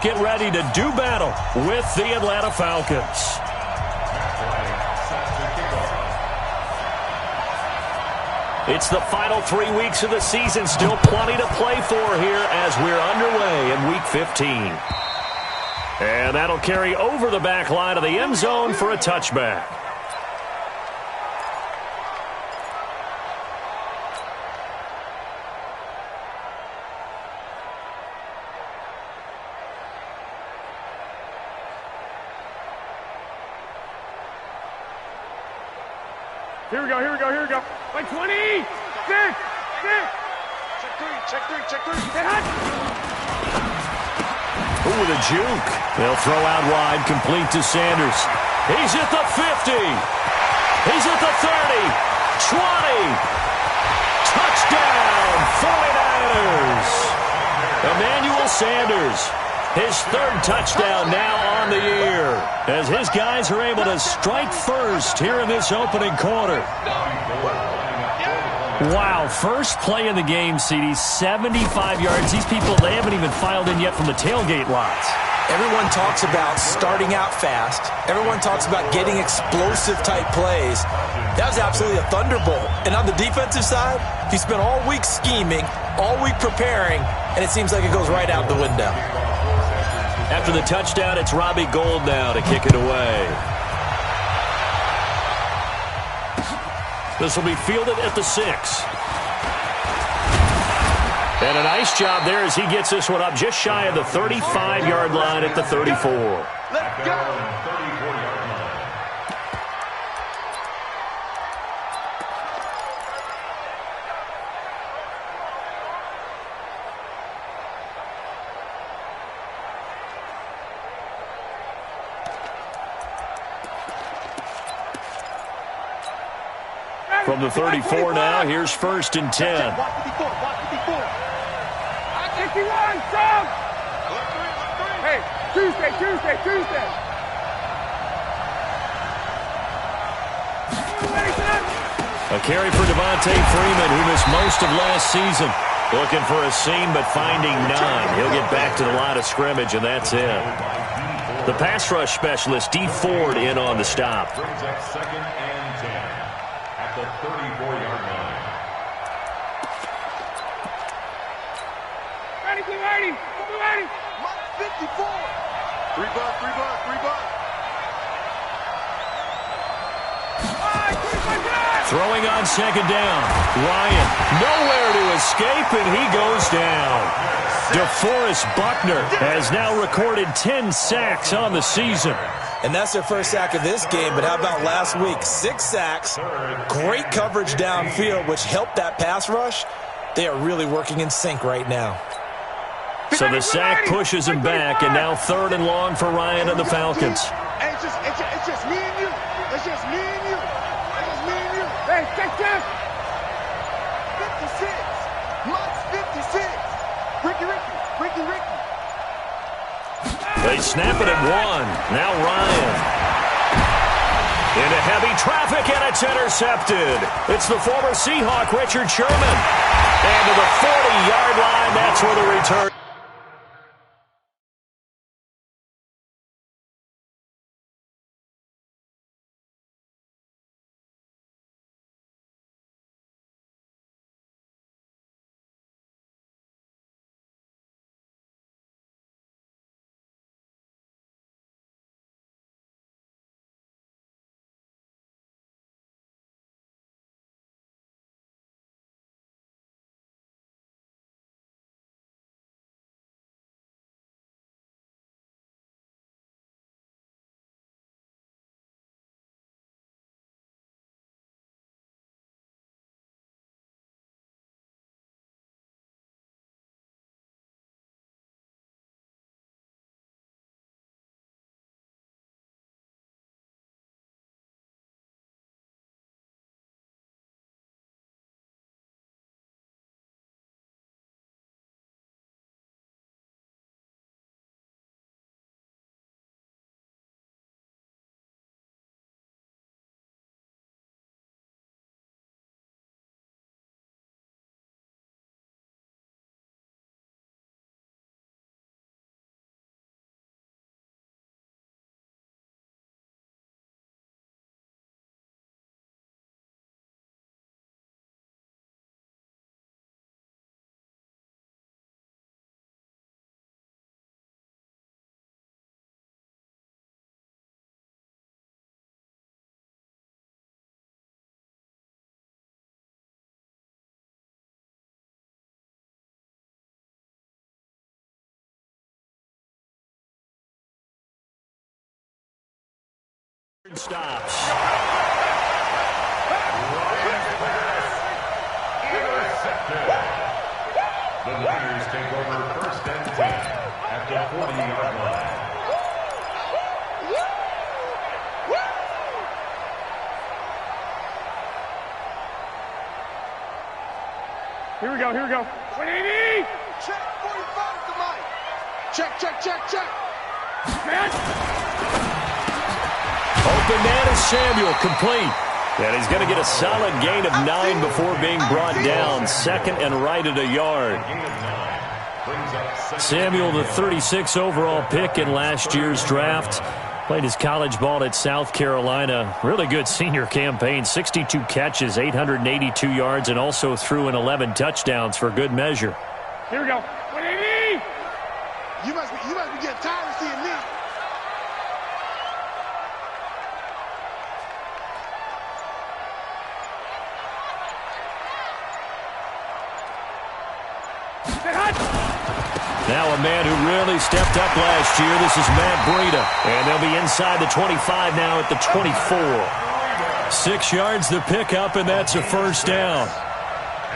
Get ready to do battle with the Atlanta Falcons. It's the final 3 weeks of the season. Still plenty to play for here as we're underway in Week 15. And that'll carry over the back line of the end zone for a touchback. Here we go. Like 20! Six! Check three. Hit hot! Ooh, with a juke. They'll throw out wide, complete to Sanders. He's at the 50. He's at the 30. 20. Touchdown, 49ers. Emmanuel Sanders. His third touchdown now on the year as his guys are able to strike first here in this opening quarter. Wow, first play of the game, CD, 75 yards. These people, they haven't even filed in yet from the tailgate lots. Everyone talks about starting out fast. Everyone talks about getting explosive-type plays. That was absolutely a thunderbolt. And on the defensive side, he spent all week scheming, all week preparing, and it seems like it goes right out the window. After the touchdown, it's Robbie Gould now to kick it away. This will be fielded at the 6. And a nice job there as he gets this one up just shy of the 35-yard line at the 34. Let's go! From the 34 now, here's 1st and 10. Watch 54. 51, Sam! Hey, Tuesday. A carry for Devontae Freeman, who missed most of last season. Looking for a seam, but finding none. He'll get back to the line of scrimmage, and that's it. The pass rush specialist, D. Ford, in on the stop. Brings up 2nd and 10 at the 34-yard line. Ready. 54. 3 bucks. Throwing on 2nd down. Ryan, nowhere to escape, and he goes down. DeForest Buckner has now recorded 10 sacks on the season. And that's their first sack of this game, but how about last week? 6 sacks, great coverage downfield, which helped that pass rush. They are really working in sync right now. So the sack pushes him back, and now 3rd and long for Ryan and the Falcons. It's just me and you. Hey, check. 56. Mutt's 56. Ricky. They snap it at 1. Now Ryan. Into heavy traffic, and it's intercepted. It's the former Seahawk, Richard Sherman. And to the 40-yard line, that's where the return. Stops. Intercepted. The Niners take over first and 10 at the 40-yard line. Here we go, here we go. 180! Check, 45 to Mike. Check. Man! Open man is Samuel, complete. And he's going to get a solid gain of 9 before being brought down. Second and right at a yard. Samuel, the 36 overall pick in last year's draft. Played his college ball at South Carolina. Really good senior campaign. 62 catches, 882 yards, and also threw in 11 touchdowns for good measure. Here we go. 180! You must be getting tired of seeing me. Now a man who really stepped up last year. This is Matt Breida. And they'll be inside the 25 now at the 24. 6 yards the pickup, and that's a first down.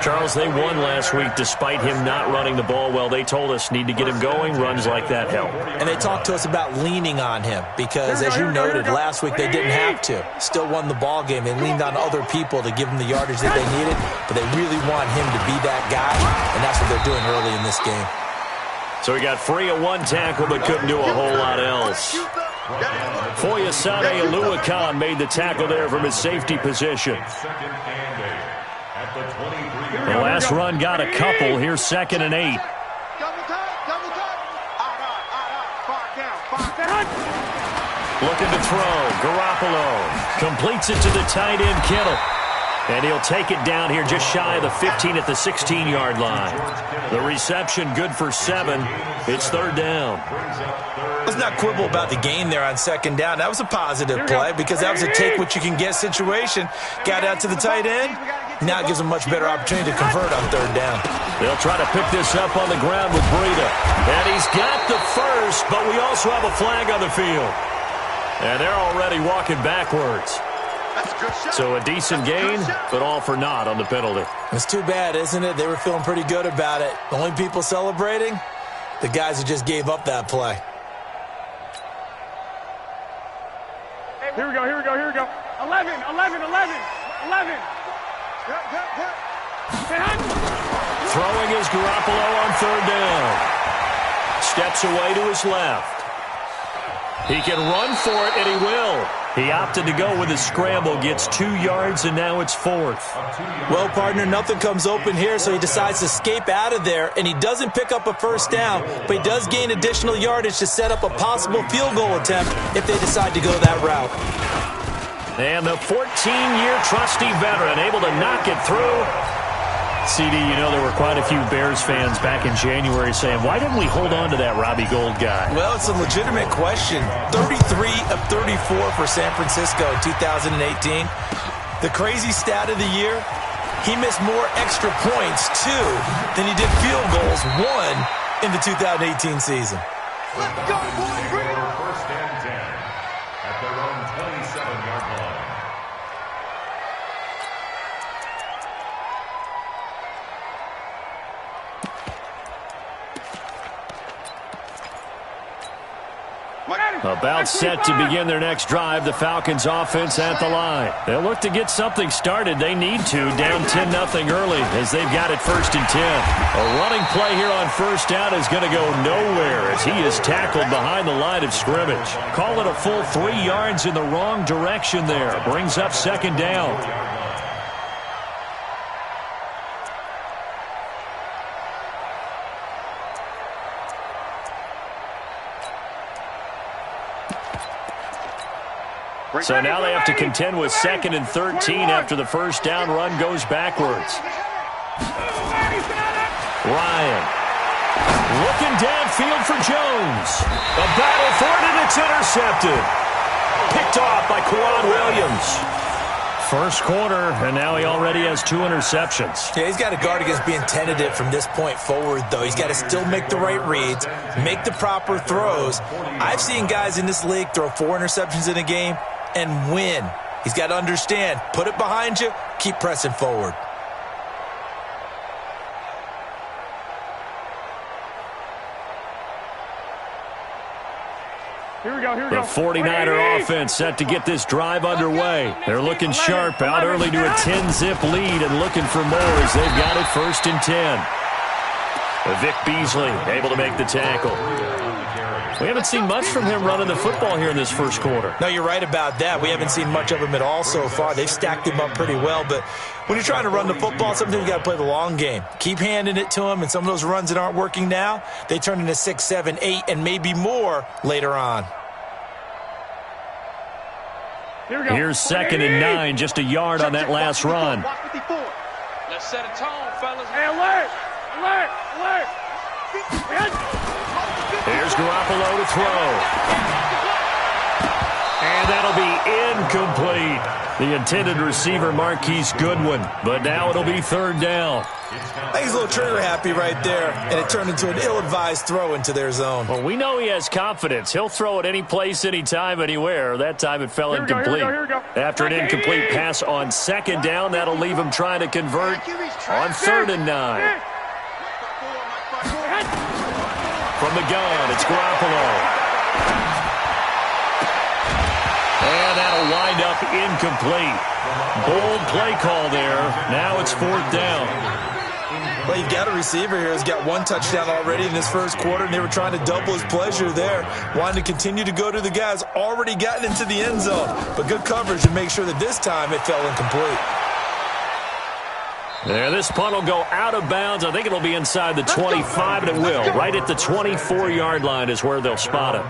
Charles, they won last week despite him not running the ball well. They told us need to get him going. Runs like that help. And they talked to us about leaning on him because, as you noted, last week they didn't have to. Still won the ball game. They leaned on other people to give them the yardage that they needed, but they really want him to be that guy, and that's what they're doing early in this game. So he got free of one tackle but couldn't do a whole lot else. Foyesade Aluakan made the tackle there from his safety position. The last run got a couple. Here's 2nd and 8. Looking to throw. Garoppolo completes it to the tight end, Kittle. And he'll take it down here just shy of the 15 at the 16-yard line. The reception good for 7. It's 3rd down. Let's not quibble about the gain there on 2nd down. That was a positive play because that was a take-what-you-can-get situation. Got out to the tight end. Now it gives them a much better opportunity to convert on 3rd down. They'll try to pick this up on the ground with Breida. And he's got the first, but we also have a flag on the field. And they're already walking backwards. So a decent gain, but all for naught on the penalty. It's too bad, isn't it? They were feeling pretty good about it. The only people celebrating, the guys who just gave up that play. Here we go. 11. Throwing is Garoppolo on 3rd down. Steps away to his left. He can run for it, and he will. He opted to go with his scramble, gets 2 yards, and now it's 4th. Well, partner, nothing comes open here, so he decides to escape out of there, and he doesn't pick up a first down, but he does gain additional yardage to set up a possible field goal attempt if they decide to go that route. And the 14-year trusty veteran able to knock it through. CD, you know there were quite a few Bears fans back in January saying, why didn't we hold on to that Robbie Gould guy? Well, it's a legitimate question. 33 of 34 for San Francisco in 2018. The crazy stat of the year, he missed more extra points, 2, than he did field goals, 1 in the 2018 season. Let's go, boys. Bring it on. First and 10 at their own 27-yard line. About set to begin their next drive, the Falcons offense at the line. They'll look to get something started. They need to, down 10-0 early as they've got it 1st and 10. A running play here on 1st down is going to go nowhere as he is tackled behind the line of scrimmage. Call it a full 3 yards in the wrong direction there. Brings up 2nd down. So now they have to contend with 2nd and 13 after the 1st down run goes backwards. Ryan looking downfield for Jones. A battle for it, and it's intercepted. Picked off by Kwan Williams. 1st quarter, and now he already has 2 interceptions. Yeah, he's got to guard against being tentative from this point forward, though. He's got to still make the right reads, make the proper throws. I've seen guys in this league throw 4 interceptions in a game. and win. He's got to understand, put it behind you, keep pressing forward. Here we go, here we The go. 49er offense set to get this drive underway. They're looking sharp, out early to a 10-zip lead and looking for more as they've got it 1st and 10. Vic Beasley able to make the tackle. We haven't seen much from him running the football here in this first quarter. No, you're right about that. We haven't seen much of him at all so far. They've stacked him up pretty well, but when you're trying to run the football, sometimes you got to play the long game. Keep handing it to him, and some of those runs that aren't working now, they turn into 6, 7, 8, and maybe more later on. Here we go. Here's 2nd and 9, just a yard on that last run. Let's set a tone, fellas. Hey, alert! Alert! Alert! Here's Garoppolo to throw. And that'll be incomplete. The intended receiver, Marquise Goodwin. But now it'll be 3rd down. I think he's a little trigger happy right there, and it turned into an ill-advised throw into their zone. Well, we know he has confidence. He'll throw it any place, anytime, anywhere. That time it fell incomplete. Here we go. After an incomplete pass on 2nd down, that'll leave him trying to convert on 3rd and 9. From the gun, it's Garoppolo. And that'll wind up incomplete. Bold play call there. Now it's 4th down. Well, you've got a receiver here who's got 1 touchdown already in this first quarter, and they were trying to double his pleasure there, wanting to continue to go to the guys already gotten into the end zone. But good coverage to make sure that this time it fell incomplete. There, this punt will go out of bounds. I think it'll be inside the 25, and it will. Right at the 24-yard line is where they'll spot it.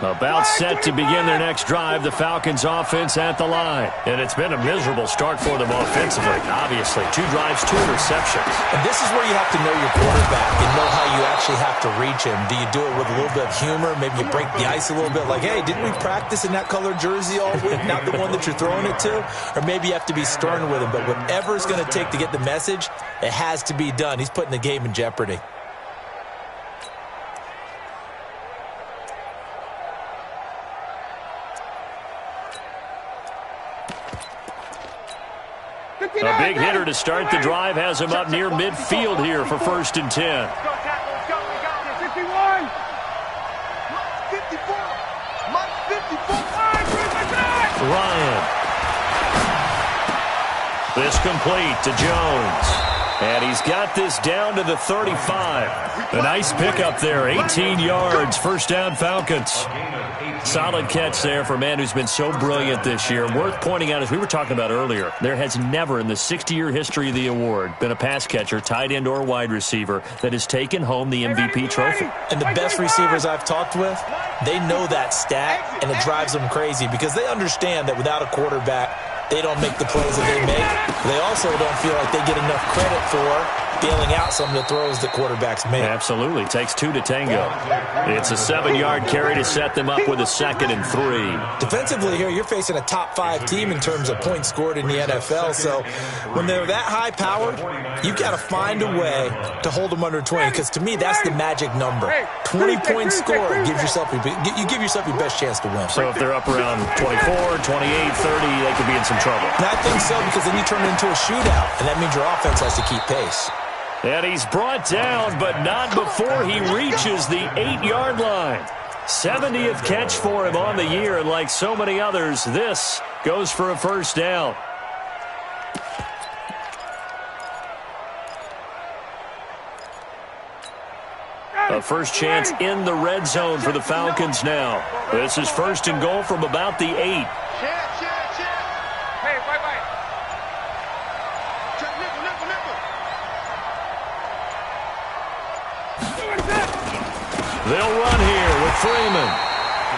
About set to begin their next drive, the Falcons offense at the line. And it's been a miserable start for them offensively, obviously. 2 drives, 2 interceptions. And this is where you have to know your quarterback and know how you actually have to reach him. Do you do it with a little bit of humor? Maybe you break the ice a little bit like, hey, didn't we practice in that colored jersey all week, not the one that you're throwing it to? Or maybe you have to be stern with him. But whatever it's going to take to get the message, it has to be done. He's putting the game in jeopardy. A big hitter to start the drive has him up near midfield here for 1st and 10. Let's go. We got this. 51. 54. Mike 54. Ryan. This complete to Jones. And he's got this down to the 35. A nice pickup there, 18 yards, 1st down Falcons. Solid catch there for a man who's been so brilliant this year. Worth pointing out, as we were talking about earlier, there has never in the 60-year history of the award been a pass catcher, tight end, or wide receiver that has taken home the MVP trophy. And the best receivers I've talked with, they know that stat, and it drives them crazy because they understand that without a quarterback, they don't make the plays that they make. They also don't feel like they get enough credit for bailing out some of the throws that quarterbacks make. Absolutely. Takes 2 to tango. It's a 7-yard carry to set them up with a 2nd and 3. Defensively here, you're facing a top 5 team in terms of points scored in the NFL. So when they're that high-powered, you've got to find a way to hold them under 20. Because to me, that's the magic number. 20 points scored gives yourself you give yourself your best chance to win. So if they're up around 24, 28, 30, they could be in some trouble. And I think so, because then you turn it into a shootout, and that means your offense has to keep pace. And he's brought down, but not before he reaches the 8-yard line. 70th catch for him on the year, and like so many others, this goes for a 1st down. A first chance in the red zone for the Falcons now. This is 1st and goal from about the 8. Hey, wait. Check nickel. They'll run here with Freeman.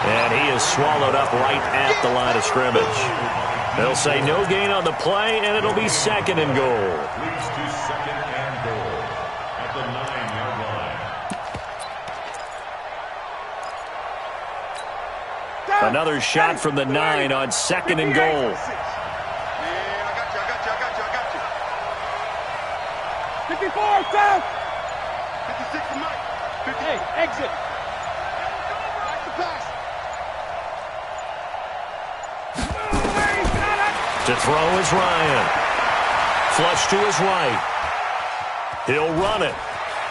And he is swallowed up right at the line of scrimmage. They'll say no gain on the play, and it'll be 2nd and goal. Leads to 2nd and goal at the 9-yard line. Another shot from the 9 on 2nd and goal. I got you. 54, South. 56 to Mike. Hey, exit. Back to pass. To throw is Ryan. Flush to his right. He'll run it.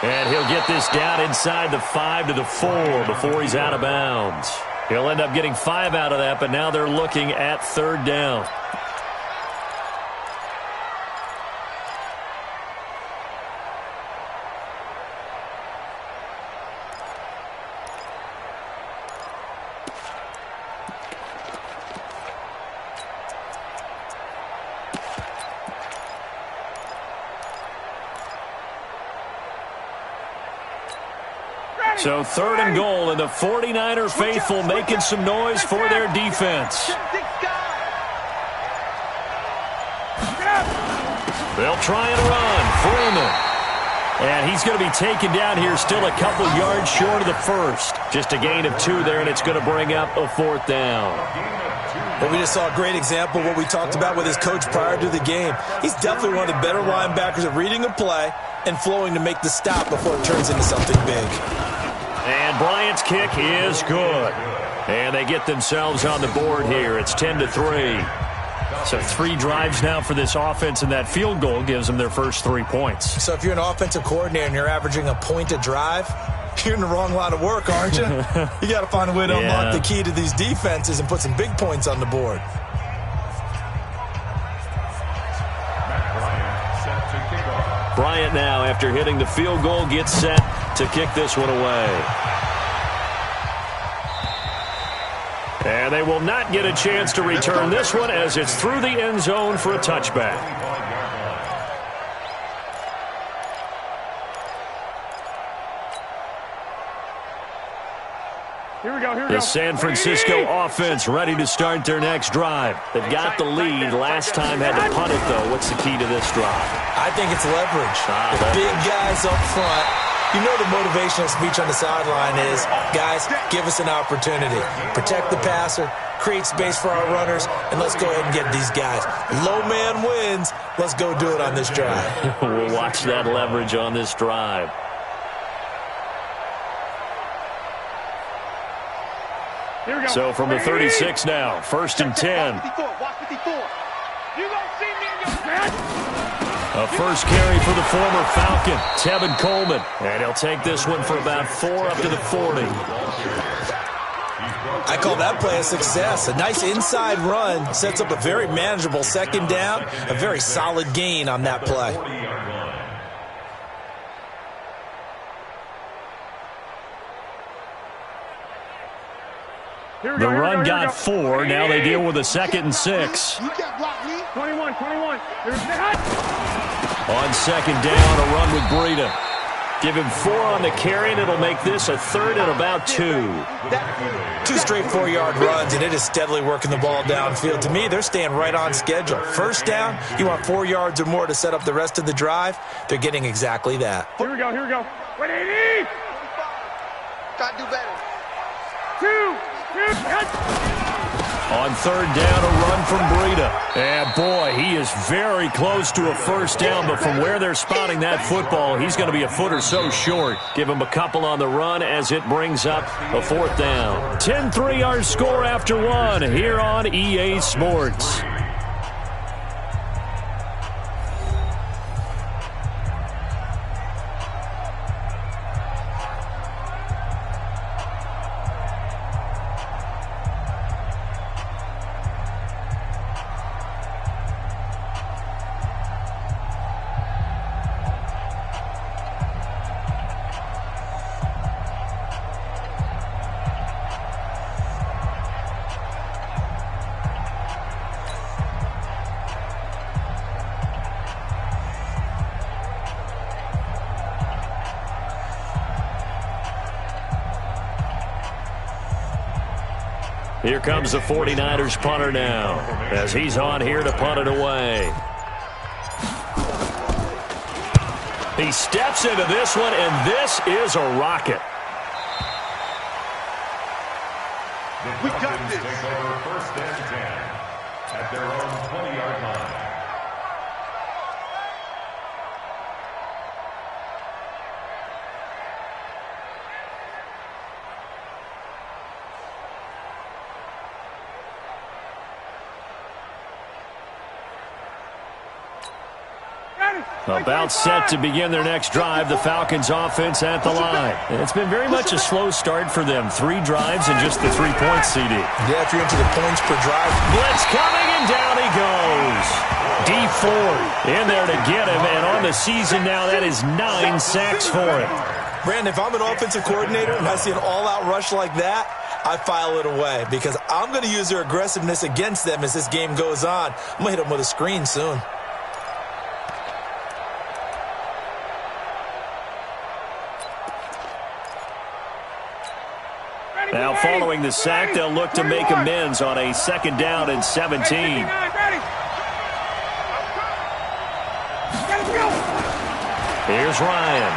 And he'll get this down inside the 5 to the 4 before he's out of bounds. He'll end up getting 5 out of that, but now they're looking at 3rd down. So 3rd and goal, and the 49er faithful making some noise for their defense. They'll try and run. Freeman. And he's going to be taken down here, still a couple yards short of the first. Just a gain of 2 there, and it's going to bring up a 4th down. Well, we just saw a great example of what we talked about with his coach prior to the game. He's definitely one of the better linebackers at reading a play and flowing to make the stop before it turns into something big. And Bryant's kick is good. And they get themselves on the board here. It's 10-3. So 3 drives now for this offense, and that field goal gives them their first 3 points. So if you're an offensive coordinator and you're averaging a point a drive, you're in the wrong line of work, aren't you? You got to find a way to unlock the key to these defenses and put some big points on the board. Bryant now, after hitting the field goal, gets set to kick this one away. And they will not get a chance to return this one as it's through the end zone for a touchback. The San Francisco offense ready to start their next drive. They've got the lead. Last time had to punt it, though. What's the key to this drive? I think it's leverage. The big guys up front. You know the motivational speech on the sideline is, guys, give us an opportunity. Protect the passer, create space for our runners, and let's go ahead and get these guys. Low man wins. Let's go do it on this drive. We'll watch that leverage on this drive. So from the 36 now, 1st and 10. A first carry for the former Falcon, Tevin Coleman. And he'll take this one for about 4 up to the 40. I call that play a success. A nice inside run sets up a very manageable 2nd down, a very solid gain on that play. The run got 4. Now they deal with a 2nd and 6. 21. On 2nd down, a run with Breida. Give him 4 on the carry, and it'll make this a 3rd and about 2. 2 straight 4-yard runs, and it is steadily working the ball downfield. To me, they're staying right on schedule. 1st down, you want 4 yards or more to set up the rest of the drive. They're getting exactly that. Here we go. 180. Gotta do better. 2. On 3rd down, a run from Breida. And boy, he is very close to a 1st down, but from where they're spotting that football, he's going to be a foot or so short. Give him a couple on the run as it brings up a 4th down. 10-3 our score after 1 here on EA Sports. Here comes the 49ers punter now as he's on here to punt it away. He steps into this one, and this is a rocket. We got this. Take over 1st and 10 at their own 20-yard line. About set to begin their next drive, the Falcons offense at the line. It's been very much a slow start for them. 3 drives and just the 3 points, CD. Yeah, if you're into the points per drive. Blitz coming, and down he goes. D Ford in there to get him, and on the season now, that is 9 sacks for him. Brandon, if I'm an offensive coordinator and I see an all-out rush like that, I file it away because I'm going to use their aggressiveness against them as this game goes on. I'm going to hit them with a screen soon. Now following the sack, they'll look to make amends on a 2nd down and 17. Here's Ryan.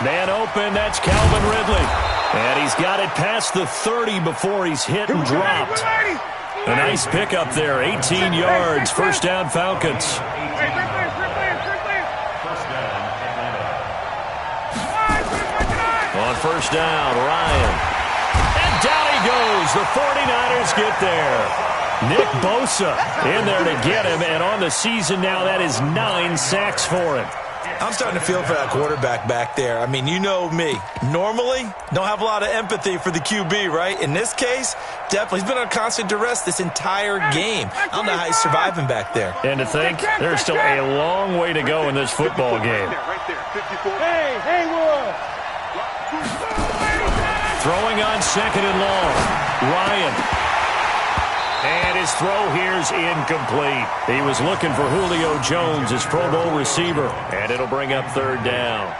Man open, that's Calvin Ridley. And he's got it past the 30 before he's hit and dropped. A nice pickup there, 18 yards, 1st down Falcons. On 1st down, Ryan. And down he goes. The 49ers get there. Nick Bosa in there to get him, and on the season now, that is 9 sacks for him. I'm starting to feel for that quarterback back there. I mean, you know me. Normally, don't have a lot of empathy for the QB, right? In this case, definitely. He's been on constant duress this entire game. I don't know how he's surviving back there. And to think, there's still a long way to go in this football game. Hey, Haywood! Throwing on 2nd and long. Ryan. And his throw here's incomplete. He was looking for Julio Jones, his Pro Bowl receiver. And it'll bring up 3rd down.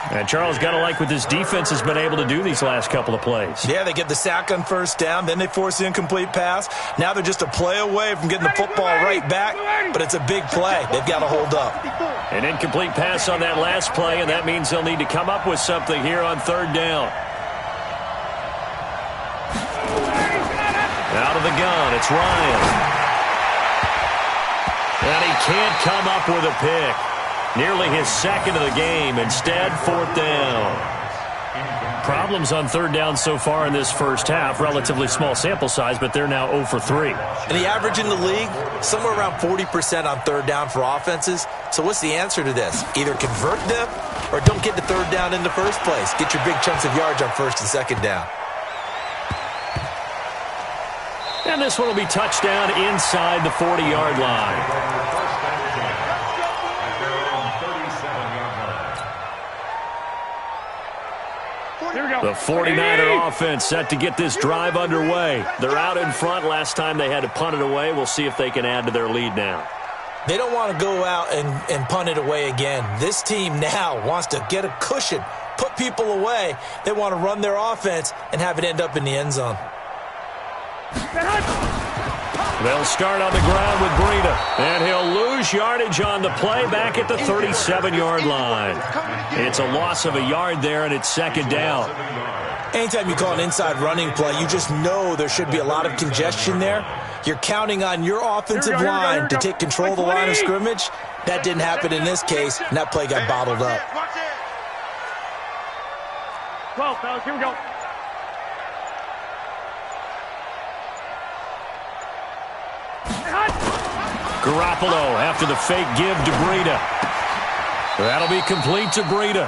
And Charles, got to like what this defense has been able to do these last couple of plays. Yeah, they get the sack on 1st down, then they force the incomplete pass. Now they're just a play away from getting the football right back, but it's a big play. They've got to hold up. An incomplete pass on that last play, and that means they'll need to come up with something here on 3rd down. Out of the gun, it's Ryan. And he can't come up with a pick. Nearly his 2nd of the game. Instead, 4th down. Problems on 3rd down so far in this first half. Relatively small sample size, but they're now 0 for 3. And the average in the league, somewhere around 40% on 3rd down for offenses. So what's the answer to this? Either convert them or don't get the 3rd down in the first place. Get your big chunks of yards on 1st and 2nd down. And this one will be touchdown inside the 40-yard line. The 49er offense set to get this drive underway. They're out in front. Last time they had to punt it away. We'll see if they can add to their lead now. They don't want to go out and punt it away again. This team now wants to get a cushion, put people away. They want to run their offense and have it end up in the end zone. They'll start on the ground with Breida, and he'll lose yardage on the play back at the 37-yard line. It's a loss of a yard there, and it's 2nd down. Anytime you call an inside running play, you just know there should be a lot of congestion there. You're counting on your offensive line to take control of the line of scrimmage. That didn't happen in this case, and that play got bottled up. 12, fellas, here we go. Garoppolo after the fake give to Breida. That'll be complete to Breida.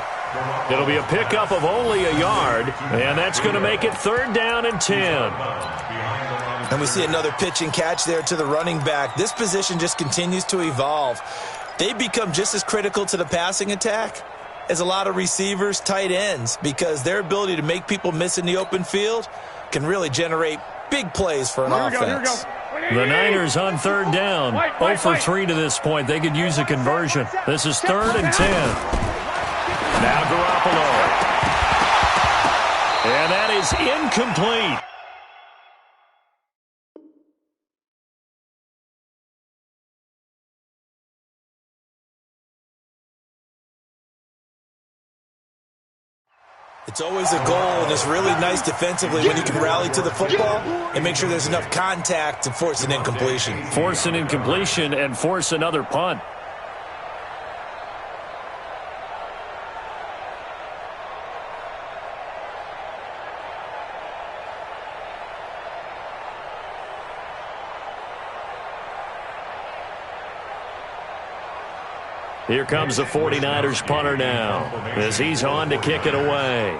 It'll be a pickup of only a yard, and that's going to make it 3rd down and 10. And we see another pitch and catch there to the running back. This position just continues to evolve. They become just as critical to the passing attack as a lot of receivers, tight ends, because their ability to make people miss in the open field can really generate big plays for an offense. The Niners on 3rd down. 0 for 3 to this point. They could use a conversion. This is 3rd and 10. Now Garoppolo. And that is incomplete. It's always a goal, and it's really nice defensively when you can rally to the football and make sure there's enough contact to force an incompletion. Force an incompletion and force another punt. Here comes the 49ers punter now as he's on to kick it away.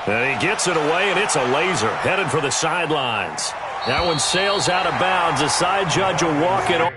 And he gets it away, and it's a laser headed for the sidelines. That one sails out of bounds. The side judge will walk it on.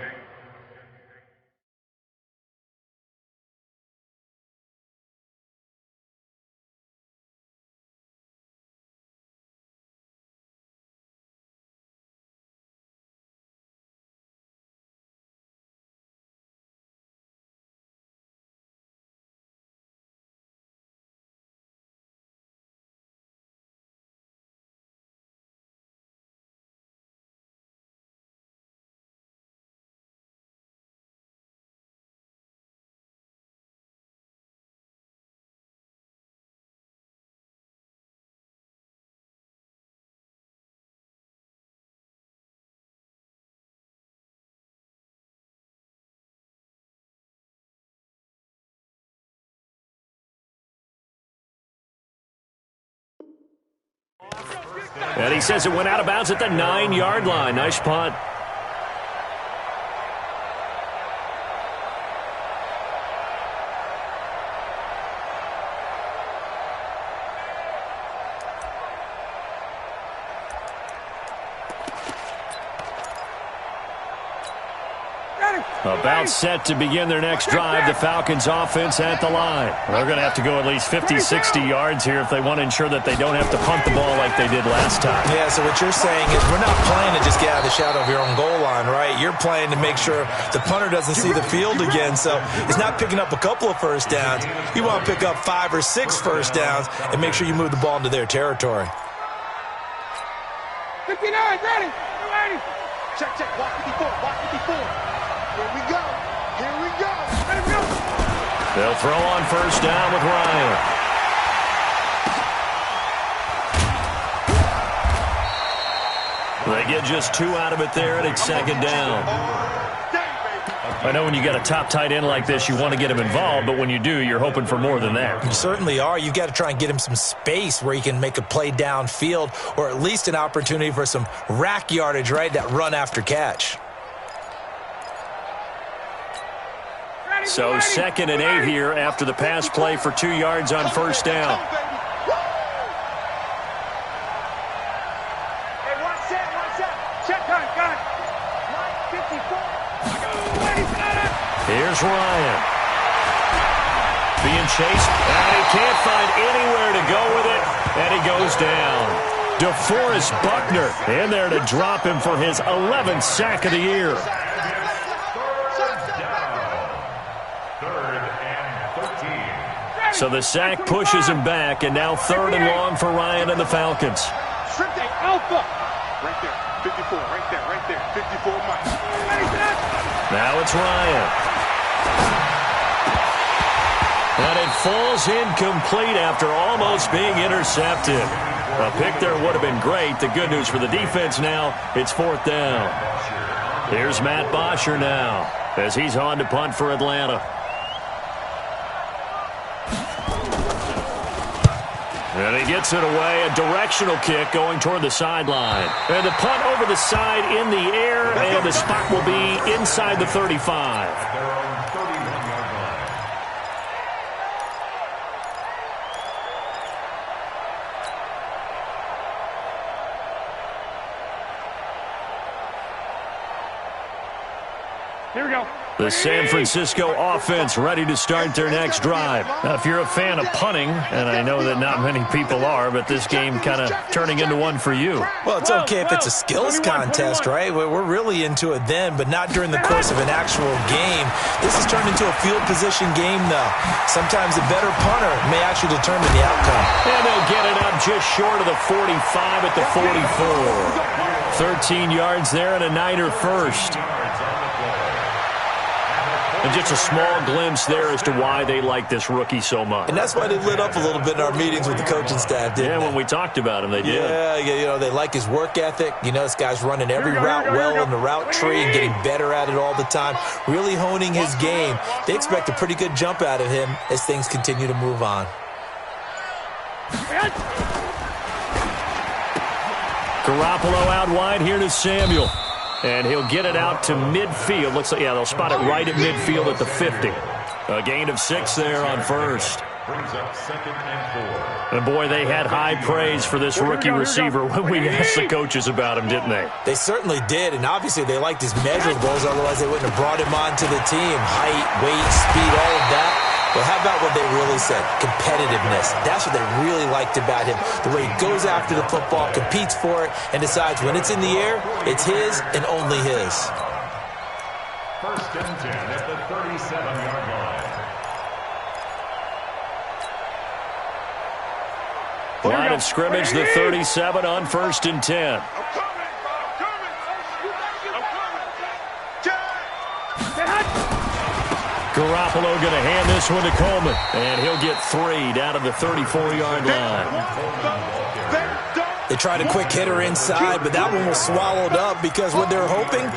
And he says it went out of bounds at the 9-yard line. Nice punt. About set to begin their next drive, the Falcons offense at the line. They're going to have to go at least 50, 60 yards here if they want to ensure that they don't have to punt the ball like they did last time. Yeah, so what you're saying is we're not playing to just get out of the shadow of your own goal line, right? You're playing to make sure the punter doesn't see the field again, so it's not picking up a couple of first downs. You want to pick up 5 or 6 first downs and make sure you move the ball into their territory. 59, ready. Ready. Check, check. Walk 54. Walk 54. Here we go. Here we go. Let him go. They'll throw on first down with Ryan. They get just 2 out of it there, and it's second down. I know when you got a top tight end like this, you want to get him involved, but when you do, you're hoping for more than that. You certainly are. You've got to try and get him some space where he can make a play downfield, or at least an opportunity for some rack yardage, right? That run after catch. So 2nd and 8 here after the pass play for 2 yards on first down. Hey, watch that. Check, gun. 54. Here's Ryan. Being chased, and he can't find anywhere to go with it, and he goes down. DeForest Buckner in there to drop him for his 11th sack of the year. So the sack pushes him back, and now 3rd and long for Ryan and the Falcons. Strip that alpha. Right there. 54. Right there. Right there. 54 Mike. Now it's Ryan. And it falls incomplete after almost being intercepted. A pick there would have been great. The good news for the defense now, it's 4th down. Here's Matt Bosher now as he's on to punt for Atlanta. And he gets it away, a directional kick going toward the sideline. And the punt over the side in the air, and the spot will be inside the 35. Here we go. The San Francisco offense ready to start their next drive. Now, if you're a fan of punting, and I know that not many people are, but this game kind of turning into one for you. Well, it's okay if it's a skills contest, right? We're really into it then, but not during the course of an actual game. This has turned into a field position game, though. Sometimes a better punter may actually determine the outcome. And they'll get it up just short of the 45 at the 44. 13 yards there and a Niner first. And just a small glimpse there as to why they like this rookie so much. And that's why they lit up a little bit in our meetings with the coaching staff, didn't they? When we talked about him, they did. Yeah, you know, they like his work ethic. You know, this guy's running every route well in the route tree and getting better at it all the time, really honing his game. They expect a pretty good jump out of him as things continue to move on. Garoppolo out wide here to Samuel. And he'll get it out to midfield. Looks like, yeah, they'll spot it right at midfield at the 50. A gain of 6 there on first. Brings up 2nd and 4. And, boy, they had high praise for this rookie receiver when we asked the coaches about him, didn't they? They certainly did, and obviously they liked his measurables. Otherwise, they wouldn't have brought him onto the team. Height, weight, speed, all of that. But how about what they really said? Competitiveness. That's what they really liked about him. The way he goes after the football, competes for it, and decides when it's in the air, it's his and only his. 1st and 10 at the 37-yard line. Line of scrimmage, the 37 on 1st and 10. Garoppolo going to hand this one to Coleman, and he'll get 3 down to the 34-yard line. They tried a quick hitter inside, but that one was swallowed up because what they're hoping,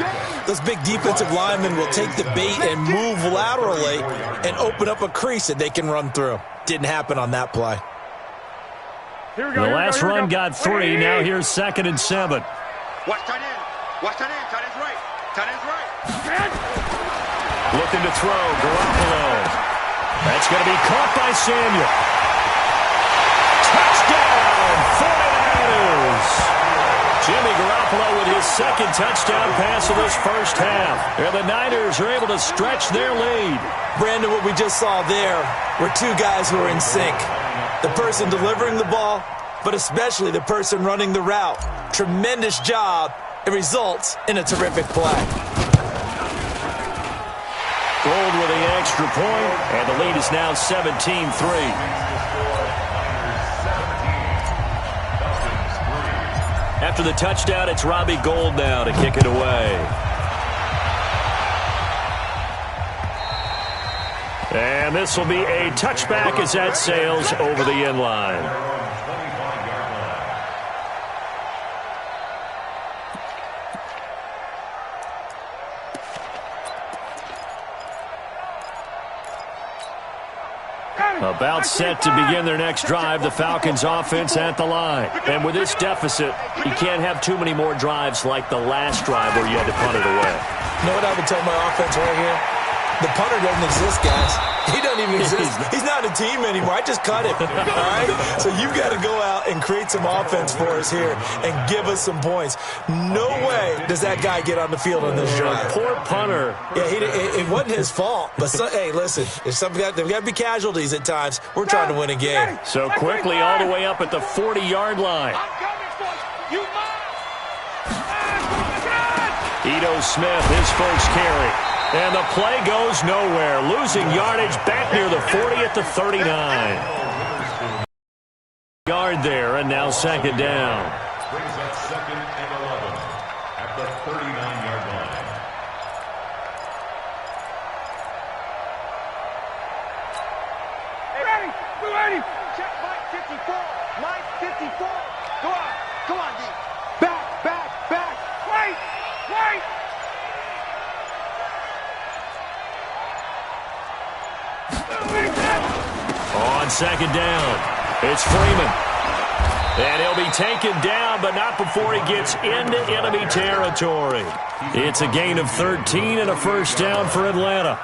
those big defensive linemen will take the bait and move laterally and open up a crease that they can run through. Didn't happen on that play. The last run got 3. Now here's 2nd and 7. Watch tight end. Watch tight end. Tight end's right. Tight end's right. Looking to throw, Garoppolo. That's going to be caught by Samuel. Touchdown, 49ers. Jimmy Garoppolo with his 2nd touchdown pass of this first half. And the Niners are able to stretch their lead. Brandon, what we just saw there were 2 guys who are in sync. The person delivering the ball, but especially the person running the route. Tremendous job. It results in a terrific play. Gold with the extra point, and the lead is now 17-3. After the touchdown, it's Robbie Gould now to kick it away. And this will be a touchback as that sails over the end line. About set to begin their next drive, the Falcons offense at the line. And with this deficit, you can't have too many more drives like the last drive where you had to punt it away. You know what I would tell my offense right here? The punter doesn't exist, guys. He doesn't even exist. He's not a team anymore. I just cut him. All right? So you've got to go out and create some offense for us here and give us some points. No way does that guy get on the field on this drive. Poor punter. Yeah, it wasn't his fault. But, hey, listen, there's got to be casualties at times. We're trying to win a game. So quickly all the way up at the 40-yard line. Ito Smith, his first carry. And the play goes nowhere. Losing yardage back near the 40 at the 39. Yard there, and now 2nd down. Brings up 2nd and 11 at the 39-yard line. Hey, ready? We're ready. Check Mike 54. Mike 54. Go on. Go on, D. Back. Wait. On 2nd down, it's Freeman. And he'll be taken down, but not before he gets into enemy territory. It's a gain of 13 and a first down for Atlanta.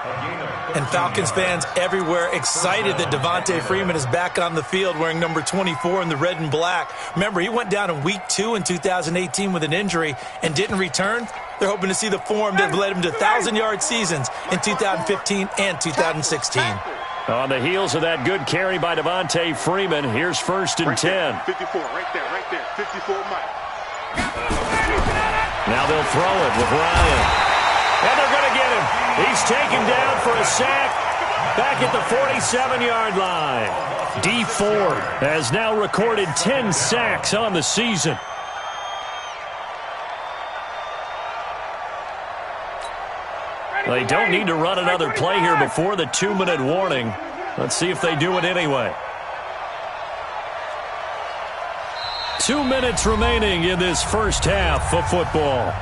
And Falcons fans everywhere excited that Devontae Freeman is back on the field wearing number 24 in the red and black. Remember, he went down in week 2 in 2018 with an injury and didn't return. They're hoping to see the form that led him to 1,000-yard seasons in 2015 and 2016. On the heels of that good carry by Devontae Freeman, here's 1st and 10. 54, right there. 54, Mike. Now they'll throw it with Ryan. And they're going to get him. He's taken down for a sack back at the 47-yard line. Dee Ford has now recorded 10 sacks on the season. They don't need to run another play here before the 2-minute warning. Let's see if they do it anyway. 2 minutes remaining in this first half of football.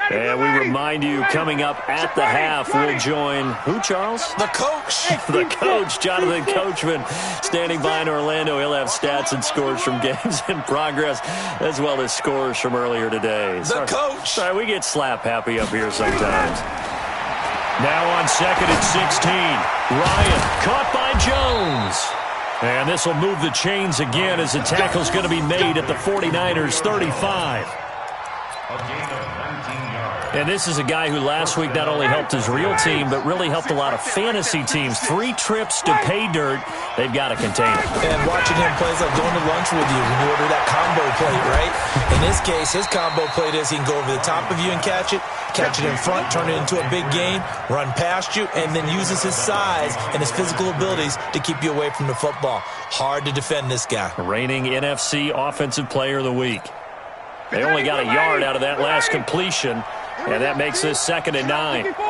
And we remind you, coming up at the half, we'll join who, Charles? The coach. The coach, Jonathan Coachman, standing by in Orlando. He'll have stats and scores from games in progress, as well as scores from earlier today. Coach. Sorry, we get slap happy up here sometimes. Now on second and 16. Ryan caught by Jones. And this will move the chains again as the tackle's going to be made at the 49ers 35. And this is a guy who last week not only helped his real team, but really helped a lot of fantasy teams. 3 trips to pay dirt. They've got to contain it. And watching him play is like going to lunch with you when you order that combo plate, right? In this case, his combo plate is he can go over the top of you and catch it in front, turn it into a big gain, run past you, and then uses his size and his physical abilities to keep you away from the football. Hard to defend this guy. Reigning NFC Offensive Player of the Week. They only got a yard out of that last completion, and that makes this 2nd and 9. Take 4.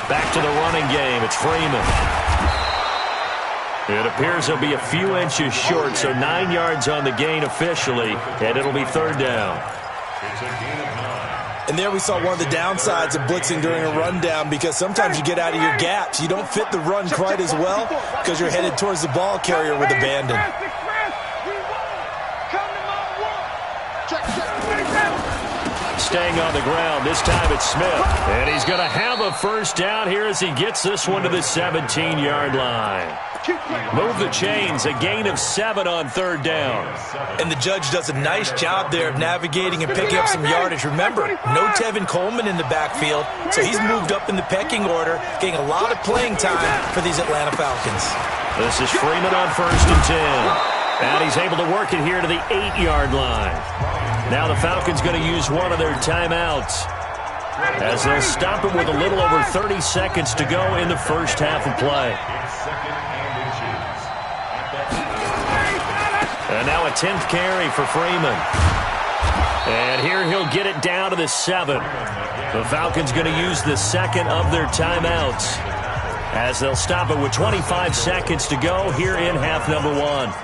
Back to the running game. It's Freeman. It appears he'll be a few inches short, so 9 yards on the gain officially, and it'll be 3rd down. It's a gain of 9. And there we saw one of the downsides of blitzing during a rundown, because sometimes you get out of your gaps. You don't fit the run quite as well because you're headed towards the ball carrier with abandon. Staying on the ground, this time it's Smith. And he's going to have a 1st down here as he gets this one to the 17-yard line. Move the chains, a gain of 7 on 3rd down. And the judge does a nice job there of navigating and picking up some yardage. Remember, no Tevin Coleman in the backfield, so he's moved up in the pecking order, getting a lot of playing time for these Atlanta Falcons. This is Freeman on 1st and 10. And he's able to work it here to the 8-yard line. Now the Falcons going to use one of their timeouts, as they'll stop it with a little over 30 seconds to go in the first half of play. And now a 10th carry for Freeman. And here he'll get it down to the 7. The Falcons going to use the 2nd of their timeouts, as they'll stop it with 25 seconds to go here in half number 1.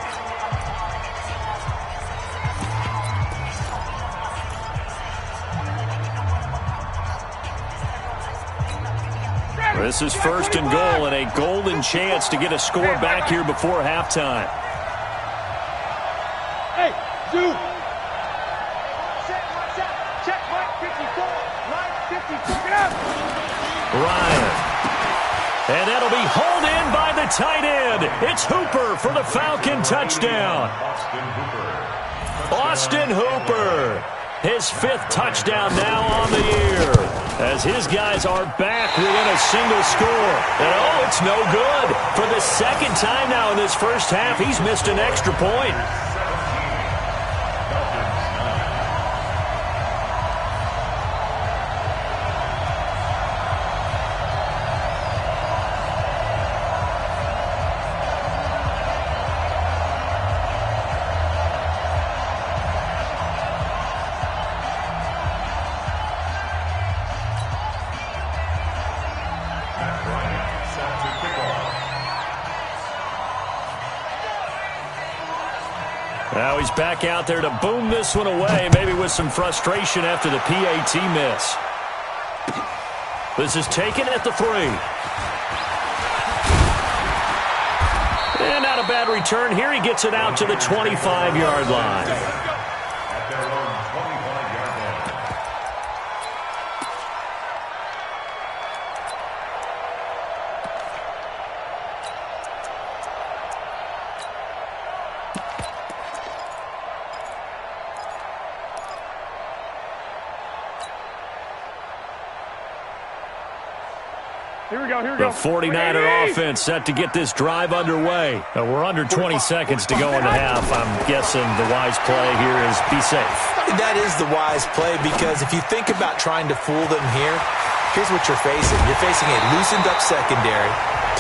This is 1st and goal, and a golden chance to get a score back here before halftime. Hey, dude. Check Mike 54. Mike 54. Get up. Ryan. And that'll be hauled in by the tight end. It's Hooper for the Falcon touchdown. Austin Hooper. His 5th touchdown now on the year, as his guys are back within a single score. And it's no good. For the 2nd time now in this first half, he's missed an extra point. Now he's back out there to boom this one away, maybe with some frustration after the PAT miss. This is taken at the 3. And not a bad return here. He gets it out to the 25-yard line. Here we go. The 49er offense set to get this drive underway. We're under 20 seconds to go in the half. I'm guessing the wise play here is be safe. That is the wise play, because if you think about trying to fool them here, here's what you're facing. You're facing a loosened up secondary,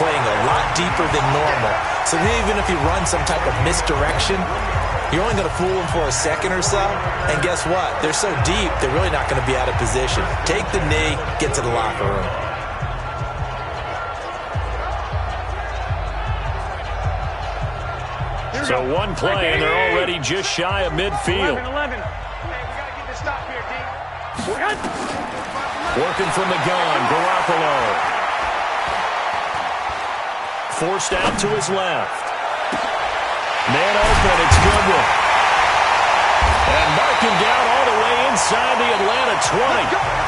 playing a lot deeper than normal. So even if you run some type of misdirection, you're only going to fool them for a second or so. And guess what? They're so deep, they're really not going to be out of position. Take the knee, get to the locker room. So one play, and they're already just shy of midfield. 11. Man, we got to get this stop here, D. Working from the gun, Garoppolo. Forced out to his left. Man open, it's Goodwin. And marking down all the way inside the Atlanta 20.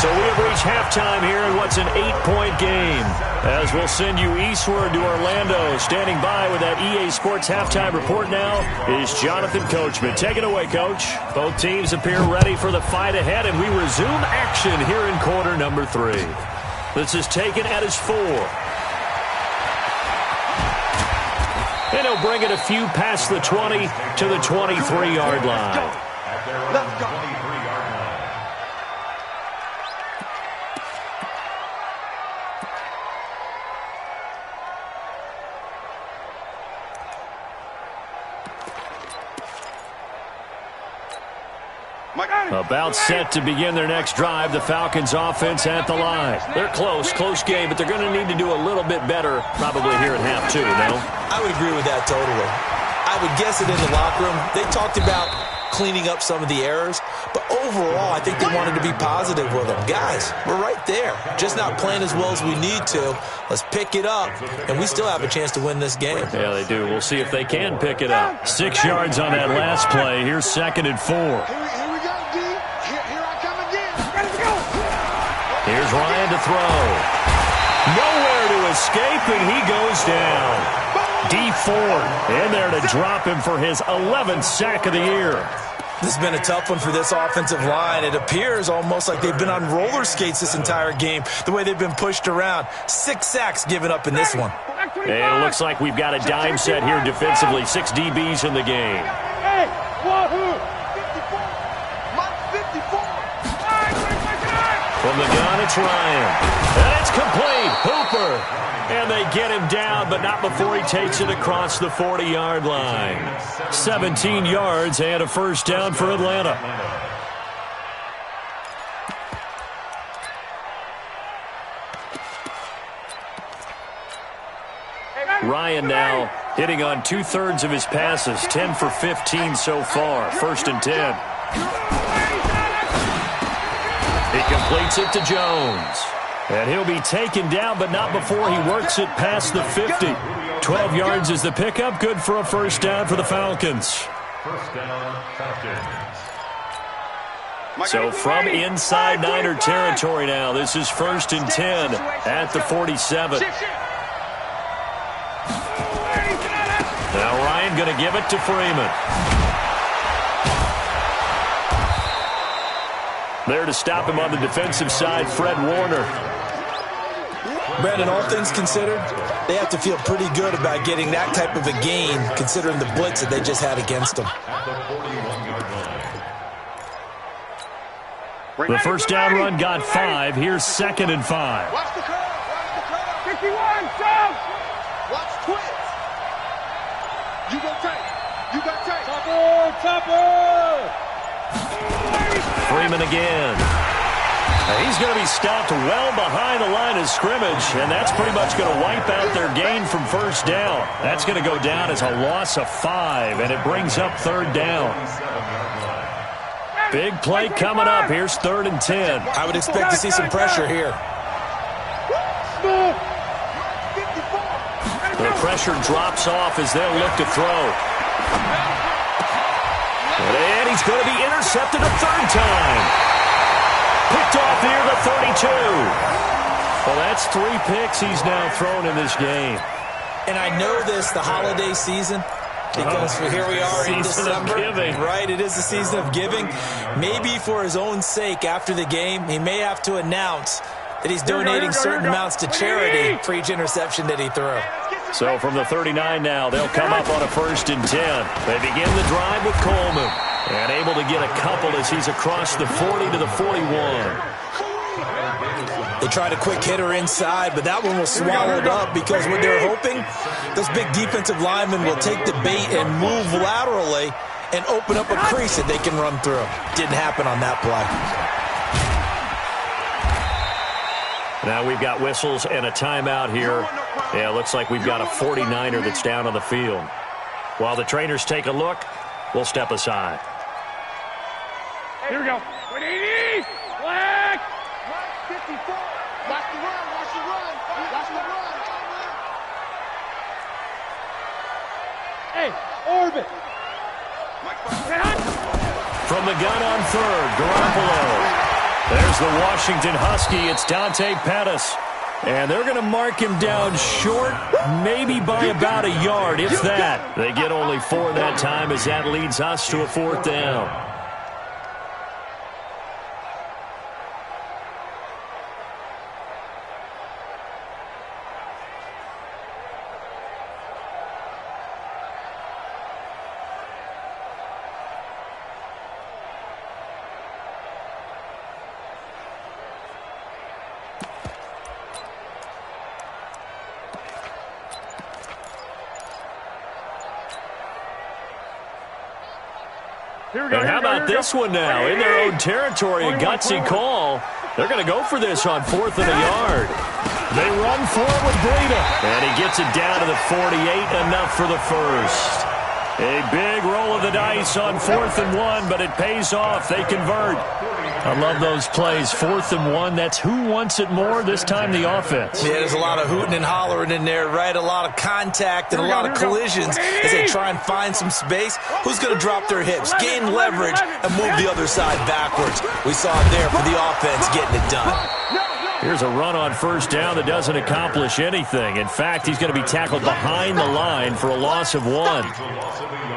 So we have reached halftime here in what's an 8-point game. As we'll send you eastward to Orlando. Standing by with that EA Sports halftime report now is Jonathan Coachman. Take it away, Coach. Both teams appear ready for the fight ahead, and we resume action here in quarter number 3. This is taken at his 4. And he'll bring it a few past the 20 to the 23-yard line. Let's go. About set to begin their next drive, the Falcons offense at the line. They're close game, but they're going to need to do a little bit better probably here at half 2, no? I would agree with that totally. I would guess it in the locker room. They talked about cleaning up some of the errors, but overall, I think they wanted to be positive with them. Guys, we're right there. Just not playing as well as we need to. Let's pick it up, and we still have a chance to win this game. Yeah, they do. We'll see if they can pick it up. 6 yards on that last play. Here's 2nd and 4. Here's Ryan to throw. Nowhere to escape, and he goes down. D Ford in there to drop him for his 11th sack of the year. This has been a tough one for this offensive line. It appears almost like they've been on roller skates this entire game, the way they've been pushed around. 6 sacks given up in this one. And it looks like we've got a dime set here defensively. 6 DBs in the game. Hey, wahoo! 54. From the gun, it's Ryan. And it's complete. Hooper. And they get him down, but not before he takes it across the 40-yard line. 17 yards and a first down for Atlanta. Ryan now hitting on 2/3 of his passes. 10 for 15 so far. 1st and 10. He completes it to Jones. And he'll be taken down, but not before he works it past the 50. 12 yards is the pickup. Good for a first down for the Falcons. First down, Falcons. So from inside Niner territory now, this is 1st and 10 at the 47. Now Ryan going to give it to Freeman. There to stop him on the defensive side, Fred Warner. Brandon, all things considered, they have to feel pretty good about getting that type of a gain, considering the blitz that they just had against them. The first down run got 5. Here's 2nd and 5. Watch the curve. 51, South. Watch twist. You go tight. Topper. Freeman again. He's going to be stopped well behind the line of scrimmage, and that's pretty much going to wipe out their gain from first down. That's going to go down as a loss of 5, and it brings up 3rd down. Big play coming up. Here's 3rd and 10. I would expect to see some pressure here. The pressure drops off as they'll look to throw. And he's going to be intercepted a 3rd time. Picked off near the 32. Well, that's 3 picks he's now thrown in this game. And I know this, the holiday season, because here we are in December. Right, it is the season of giving. Maybe for his own sake after the game, he may have to announce that he's donating certain amounts to charity for each interception that he threw. So from the 39 now, they'll come up on a 1st and 10. They begin the drive with Coleman. And able to get a couple as he's across the 40 to the 41. They tried a quick hitter inside, but that one was swallowed up because what they're hoping, those big defensive linemen will take the bait and move laterally and open up a crease that they can run through. Didn't happen on that play. Now we've got whistles and a timeout here. Yeah, looks like we've got a 49er that's down on the field. While the trainers take a look, we'll step aside. Here we go. 180. Black. 54. Watch the run. Watch the run. Watch the run. Hey, orbit. From the gun on third, Garoppolo. There's the Washington Husky. It's Dante Pettis. And they're going to mark him down short, maybe by about a yard, if that. They get only 4 that time as that leads us to a 4th down. And how about this one now? In their own territory, a gutsy call. They're going to go for this on 4th and a yard. They run for it with Breida. And he gets it down to the 48, enough for the first. A big roll of the dice on 4th and 1, but it pays off. They convert. I love those plays. 4th and 1, that's who wants it more, this time the offense. Yeah, there's a lot of hooting and hollering in there, right? A lot of contact and a lot of collisions as they try and find some space. Who's going to drop their hips, gain leverage, and move the other side backwards? We saw it there for the offense getting it done. Here's a run on 1st down that doesn't accomplish anything. In fact, he's going to be tackled behind the line for a loss of 1.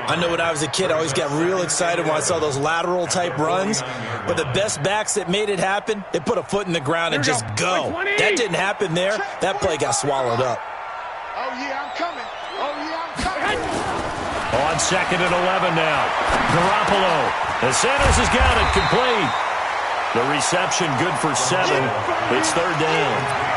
I know when I was a kid, I always got real excited when I saw those lateral-type runs. But the best backs that made it happen, they put a foot in the ground and just go. That didn't happen there. That play got swallowed up. Oh, yeah, I'm coming. Oh, yeah, I'm coming. On 2nd and 11 now. Garoppolo. The Sanders has got it complete. The reception good for 7. It's 3rd down.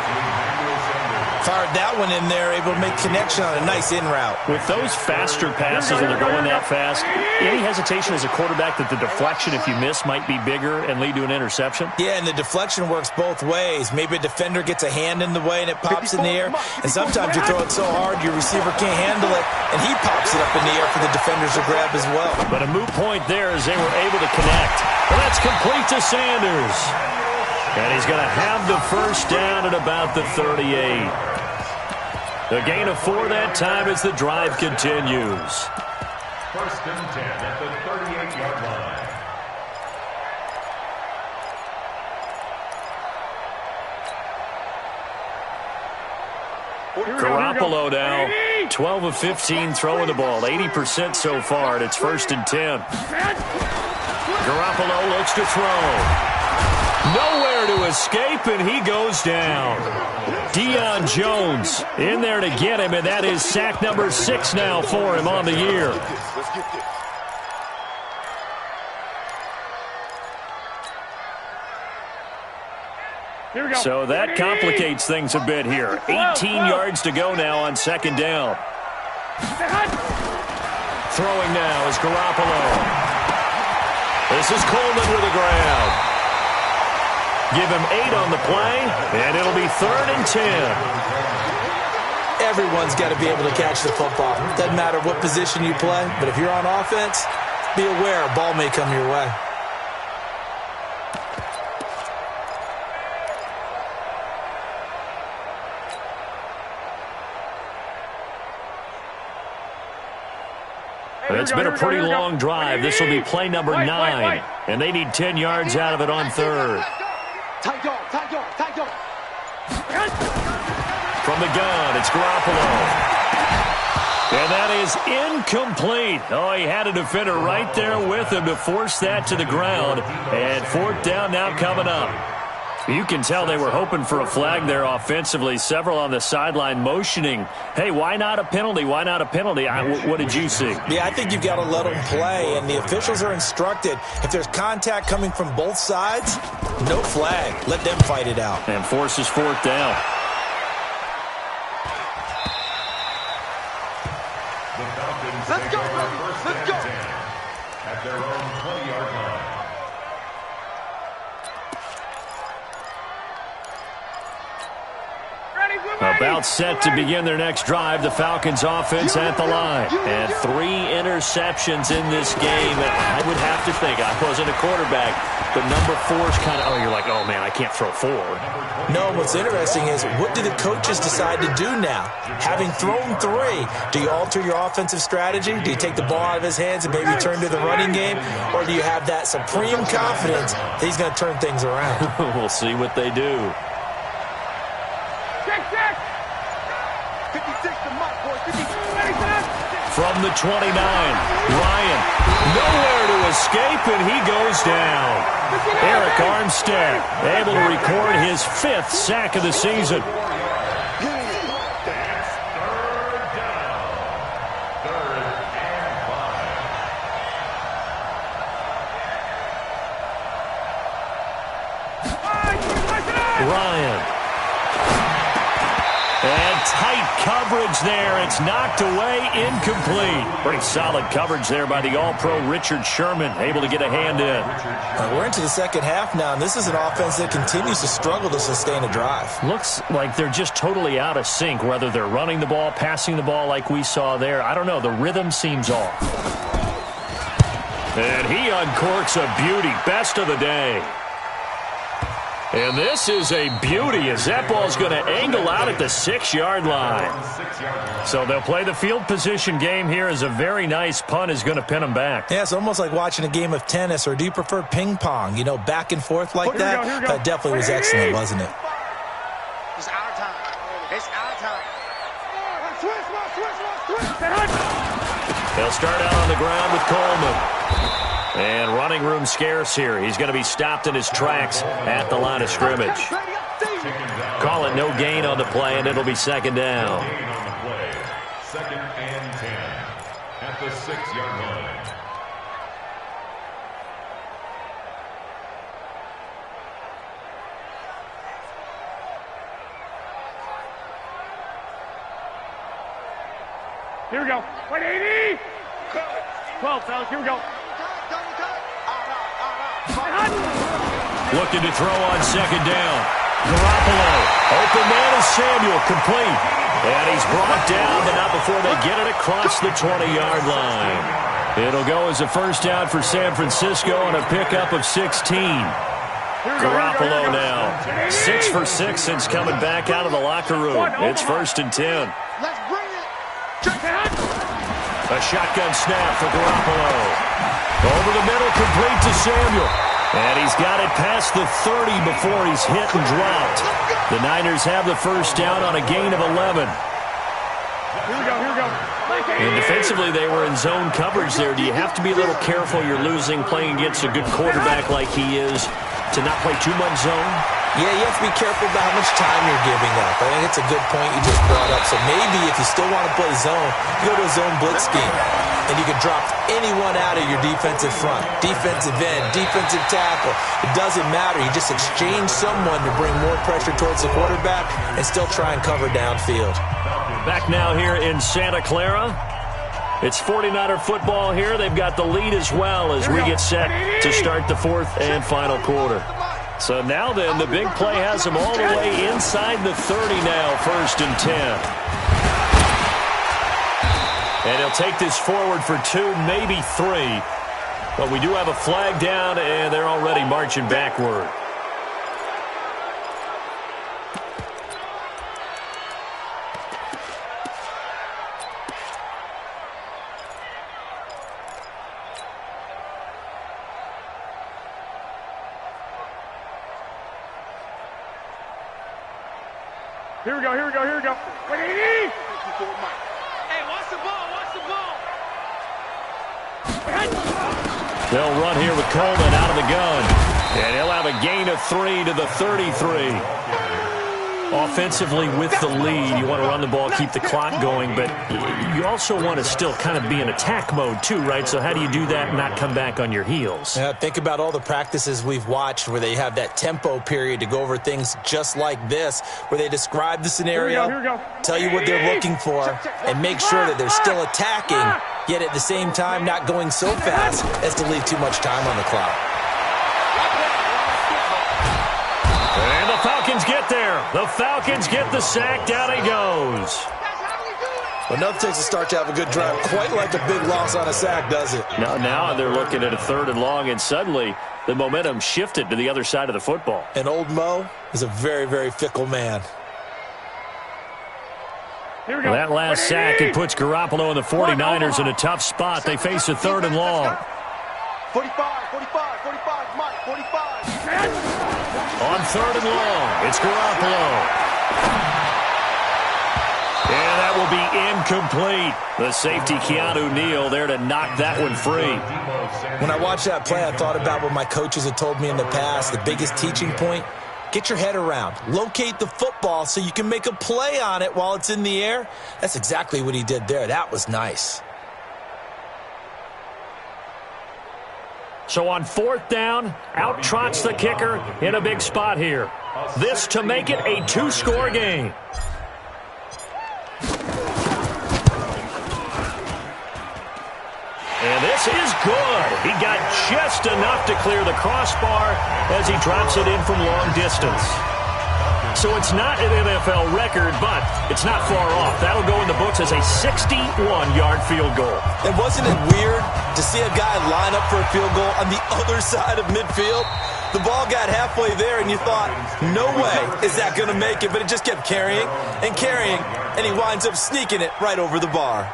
Fired that one in there, able to make connection on a nice in route. With those faster passes and they're going that fast, any hesitation as a quarterback that the deflection, if you miss, might be bigger and lead to an interception? Yeah, and the deflection works both ways. Maybe a defender gets a hand in the way and it pops in the air. And sometimes you throw it so hard your receiver can't handle it, and he pops it up in the air for the defenders to grab as well. But a moot point there as they were able to connect. Well, that's complete to Sanders. And he's going to have the 1st down at about the 38. A gain of 4 that time as the drive continues. 1st and 10 at the 38-yard line. Garoppolo now, 12 of 15 throwing the ball, 80% so far, and it's 1st and 10. Garoppolo looks to throw. Nowhere to escape, and he goes down. Deion Jones in there to get him, and that is sack number 6 now for him on the year. So that complicates things a bit here. 18 yards to go now on 2nd down. Throwing now is Garoppolo. This is Coleman with the ground. Give him 8 on the play, and it'll be 3rd and 10. Everyone's got to be able to catch the football. Doesn't matter what position you play, but if you're on offense, be aware a ball may come your way. It's been a pretty long drive. This will be play number 9, and they need 10 yards out of it on 3rd. Tight dog, tight dog, tight dog. From the gun, it's Garoppolo. And that is incomplete. Oh, he had a defender right there with him to force that to the ground. And 4th down now coming up. You can tell they were hoping for a flag there offensively. Several on the sideline motioning, hey, why not a penalty? Why not a penalty? What did you see? Yeah, I think you've got to let them play, and the officials are instructed. If there's contact coming from both sides, no flag. Let them fight it out. And forces 4th down. The Falcons Let's take go, over baby. 1st Let's and go. 10 at their own 20-yard line. Ready, About set to begin their next drive, the Falcons offense at the line. And 3 interceptions in this game. I would have to think, I wasn't a quarterback, but number 4 is kind of, you're like, oh man, I can't throw 4. No, what's interesting is, what do the coaches decide to do now? Having thrown 3, do you alter your offensive strategy? Do you take the ball out of his hands and maybe turn to the running game? Or do you have that supreme confidence that he's going to turn things around? We'll see what they do. From the 29, Ryan, nowhere to escape, and he goes down. Eric Armstead able to record his 5th sack of the season. That's 3rd down. 3rd and 5. Ryan. And tight coverage there. It's knocked away, incomplete. Pretty solid coverage there by the All-Pro Richard Sherman, able to get a hand in. We're into the second half now, and this is an offense that continues to struggle to sustain a drive. Looks like they're just totally out of sync, whether they're running the ball, passing the ball like we saw there. I don't know. The rhythm seems off. And he uncorks a beauty. Best of the day. And this is a beauty as that ball's going to angle out at the 6-yard line. So they'll play the field position game here as a very nice punt is going to pin them back. Yeah, it's almost like watching a game of tennis, or do you prefer ping pong? You know, back and forth like that? That definitely was excellent, wasn't it? It's our time. It's our time. Switch. They'll start out on the ground with Coleman. And running room scarce here. He's going to be stopped in his tracks at the line of scrimmage. Call it no gain on the play, and it'll be 2nd down. Gain on the play. 2nd and 10 at the 6-yard line. Here we go. 180. 12, fellas. Here we go. Looking to throw on 2nd down. Garoppolo. Open man is Samuel. Complete. And he's brought down, but not before they get it across the 20-yard line. It'll go as a 1st down for San Francisco and a pickup of 16. Garoppolo now. 6 for 6 since coming back out of the locker room. It's 1st and 10. Let's bring it. A shotgun snap for Garoppolo. Over the middle, complete to Samuel. And he's got it past the 30 before he's hit and dropped. The Niners have the 1st down on a gain of 11. Here we go. And defensively, they were in zone coverage there. Do you have to be a little careful? You're losing, playing against a good quarterback like he is, to not play too much zone? Yeah, you have to be careful about how much time you're giving up. I think it's a good point you just brought up. So maybe if you still want to play zone, you go to a zone blitz scheme. And you can drop anyone out of your defensive front, defensive end, defensive tackle. It doesn't matter. You just exchange someone to bring more pressure towards the quarterback and still try and cover downfield. Back now here in Santa Clara. It's 49er football here. They've got the lead as well as we get set to start the 4th and final quarter. So now then, the big play has them all the way inside the 30 now, 1st and 10. And he'll take this forward for 2, maybe 3. But we do have a flag down, and they're already marching backward. Here we go. 180. Hey, watch the ball. They'll run here with Coleman out of the gun. And he'll have a gain of 3 to the 33. Offensively with the lead, you want to run the ball, keep the clock going, but you also want to still kind of be in attack mode too, right? So how do you do that and not come back on your heels? Yeah, think about all the practices we've watched where they have that tempo period to go over things just like this, where they describe the scenario, Here we go. tell you what they're looking for, and make sure that they're still attacking, yet at the same time not going so fast as to leave too much time on the clock. And the Falcons get there. The Falcons get the sack. Down he goes. Well, nothing takes a start to have a good drive quite like a big loss on a sack, does it? Now they're looking at a 3rd and long, and suddenly the momentum shifted to the other side of the football. And old Mo is a very, very fickle man. Well, that last sack, it puts Garoppolo and the 49ers in a tough spot. They face a 3rd and long. 45, 45, 45, Mike, 45. On 3rd and long, it's Garoppolo. And that will be incomplete. The safety, Keanu Neal, there to knock that one free. When I watched that play, I thought about what my coaches had told me in the past. The biggest teaching point, get your head around. Locate the football so you can make a play on it while it's in the air. That's exactly what he did there. That was nice. So on 4th down, out trots the kicker in a big spot here. This to make it a 2-score game. And this is good. He got just enough to clear the crossbar as he drops it in from long distance. So it's not an NFL record, but it's not far off. That'll go in the books as a 61-yard field goal. And wasn't it weird to see a guy line up for a field goal on the other side of midfield? The ball got halfway there, and you thought, no way is that going to make it. But it just kept carrying, and he winds up sneaking it right over the bar.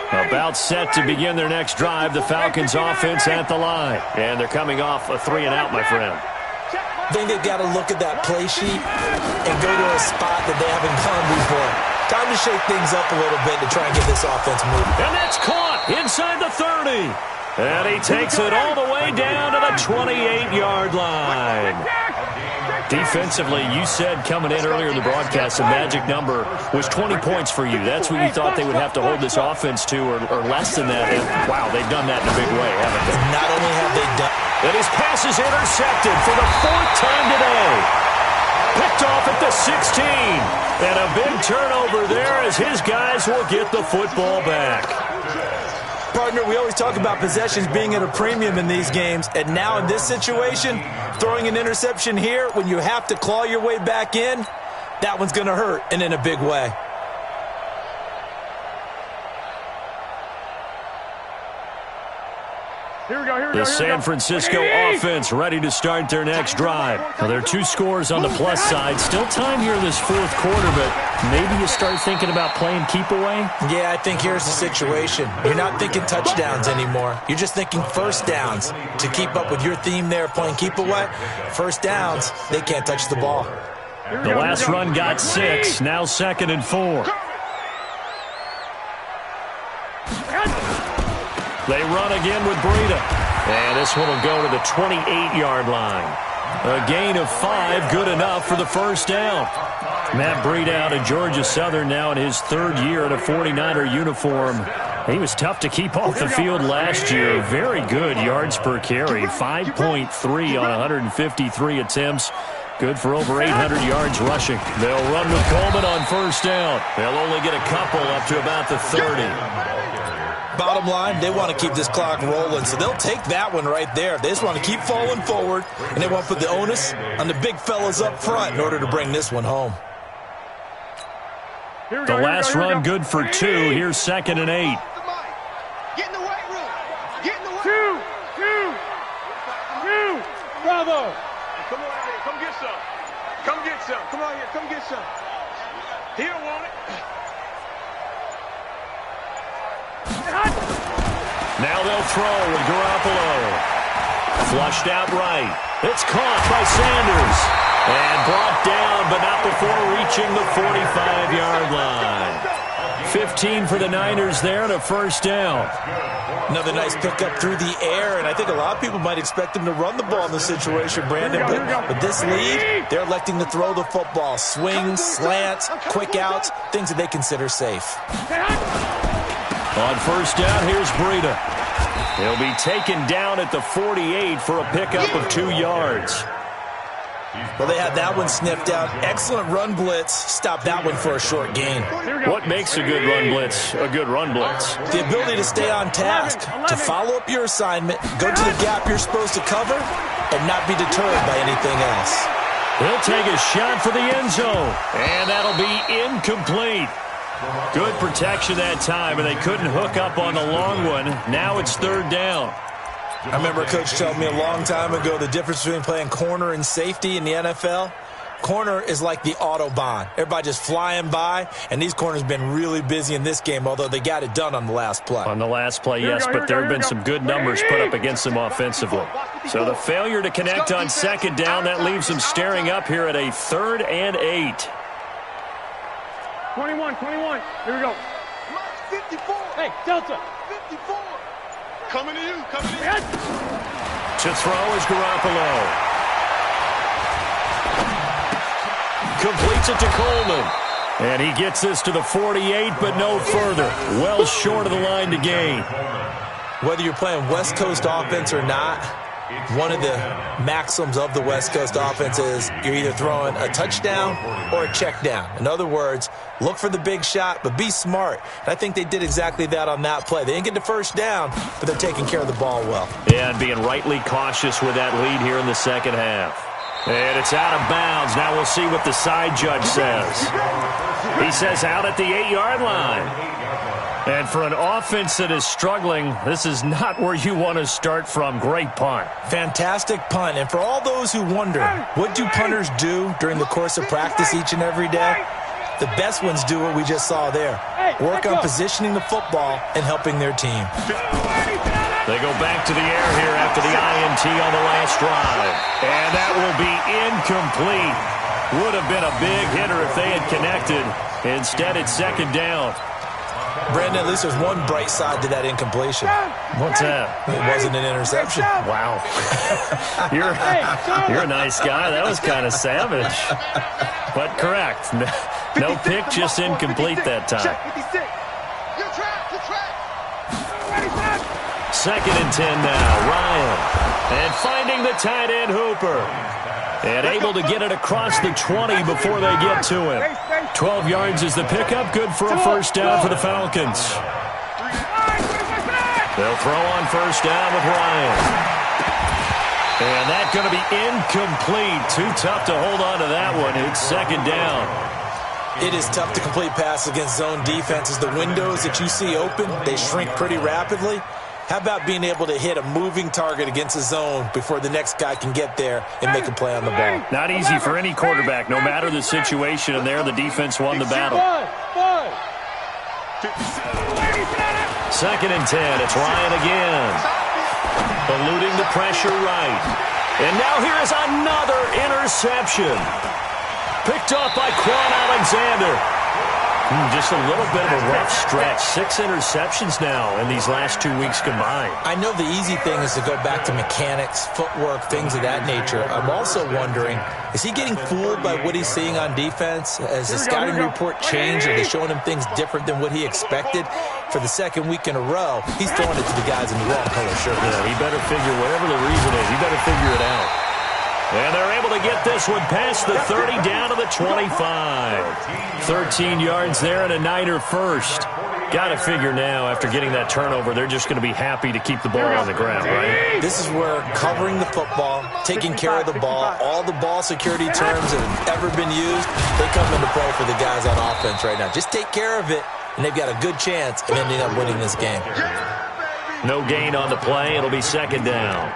About set to begin their next drive. The Falcons offense at the line. And they're coming off a 3-and-out, my friend. I think they've got to look at that play sheet and go to a spot that they haven't gone before. Time to shake things up a little bit to try and get this offense moving. And that's caught inside the 30. And he takes it all the way down to the 28-yard line. Defensively, you said coming in earlier in the broadcast, the magic number was 20 points for you. That's what you thought they would have to hold this offense to, or less than that. And, wow, they've done that in a big way, haven't they? Not only have they done... And his pass is intercepted for the 4th time today. Picked off at the 16. And a big turnover there as his guys will get the football back. Partner, we always talk about possessions being at a premium in these games, and now in this situation, throwing an interception here when you have to claw your way back in, that one's going to hurt, and in a big way. The San Francisco offense ready to start their next drive. Now, there are 2 scores on the plus side. Still time here this 4th quarter, but maybe you start thinking about playing keep away? Yeah, I think here's the situation. You're not thinking touchdowns anymore. You're just thinking first downs. To keep up with your theme there, playing keep away, first downs, they can't touch the ball. The last run got 6. Now 2nd and 4. They run again with Breida. And this one will go to the 28-yard line. A gain of 5, good enough for the first down. Matt Breida out of Georgia Southern now in his 3rd year in a 49er uniform. He was tough to keep off the field last year. Very good yards per carry, 5.3 on 153 attempts. Good for over 800 yards rushing. They'll run with Coleman on first down. They'll only get a couple up to about the 30. Bottom line, they want to keep this clock rolling, so they'll take that one right there. They just want to keep falling forward, and they want to put the onus on the big fellas up front in order to bring this one home. The last run good for 2. Here's 2nd and 8. Get in the weight room. Get in the weight room. Two. Bravo. Come on out here. Come get some. Come get some. Come on here. Come get some. He don't want it. Now they'll throw with Garoppolo. Flushed out right. It's caught by Sanders. And brought down, but not before reaching the 45-yard line. 15 for the Niners there and a first down. Another nice pickup through the air, and I think a lot of people might expect them to run the ball in this situation, Brandon. But with this lead, they're electing to throw the football. Swings, slants, quick outs, things that they consider safe. On first down, here's Breida. He'll be taken down at the 48 for a pickup of 2 yards. Well, they had that one sniffed out. Excellent run blitz. Stopped that one for a short gain. What makes a good run blitz a good run blitz? The ability to stay on task, to follow up your assignment, go to the gap you're supposed to cover, and not be deterred by anything else. He'll take a shot for the end zone, and that'll be incomplete. Good protection that time, and they couldn't hook up on the long one. Now it's third down. I remember a coach told me a long time ago the difference between playing corner and safety in the NFL. Corner is like the Autobahn. Everybody just flying by, and these corners have been really busy in this game, although they got it done on the last play. On the last play, yes, but there have been some good numbers put up against them offensively. So the failure to connect on second down, that leaves them staring up here at a 3rd and 8. 21. Here we go. 54. Hey, Delta. 54. Coming to you. To throw is Garoppolo. Completes it to Coleman. And he gets this to the 48, but no further. Well short of the line to gain. Whether you're playing West Coast offense or not, one of the maxims of the West Coast offense is you're either throwing a touchdown or a check down. In other words, look for the big shot, but be smart. And I think they did exactly that on that play. They didn't get the first down, but they're taking care of the ball well. Yeah, and being rightly cautious with that lead here in the second half. And it's out of bounds. Now we'll see what the side judge says. He says out at the 8-yard line. And for an offense that is struggling, this is not where you want to start from. Great punt. Fantastic punt. And for all those who wonder, what do punters do during the course of practice each and every day? The best ones do what we just saw there. Work on positioning the football and helping their team. They go back to the air here after the INT on the last drive. And that will be incomplete. Would have been a big hitter if they had connected. Instead, it's second down. Brandon, at least there's one bright side to that incompletion. What's that? It wasn't an interception. Wow. You're a nice guy. That was kind of savage. But correct. No pick, just incomplete that time. Your track. 2nd and 10 now. Ryan. And finding the tight end Hooper. And able to get it across the 20 before they get to him. 12 yards is the pickup. Good for a first down for the Falcons. They'll throw on first down with Ryan. And that's going to be incomplete. Too tough to hold on to that one. It's second down. It is tough to complete passes against zone defenses. The windows that you see open, they shrink pretty rapidly. How about being able to hit a moving target against a zone before the next guy can get there and make a play on the ball? Not easy for any quarterback, no matter the situation, and there the defense won the battle. 2nd and 10, it's Ryan again. Eluding the pressure right. And now here is another interception. Picked off by Quan Alexander. Just a little bit of a rough stretch. 6 interceptions now in these last 2 weeks combined. I know the easy thing is to go back to mechanics, footwork, things of that nature. I'm also wondering, is he getting fooled by what he's seeing on defense? Has the scouting report changed? Are they showing him things different than what he expected? For the second week in a row, he's throwing it to the guys in the wrong color shirts. Yeah, he better figure, whatever the reason is, he better figure it out. And they're able to get this one past the 30 down to the 25. 13 yards there and a Niner first. Got to figure now, after getting that turnover, they're just going to be happy to keep the ball on the ground, right? This is where covering the football, taking care of the ball, all the ball security terms that have ever been used, they come into play for the guys on offense right now. Just take care of it, and they've got a good chance of ending up winning this game. No gain on the play. It'll be second down.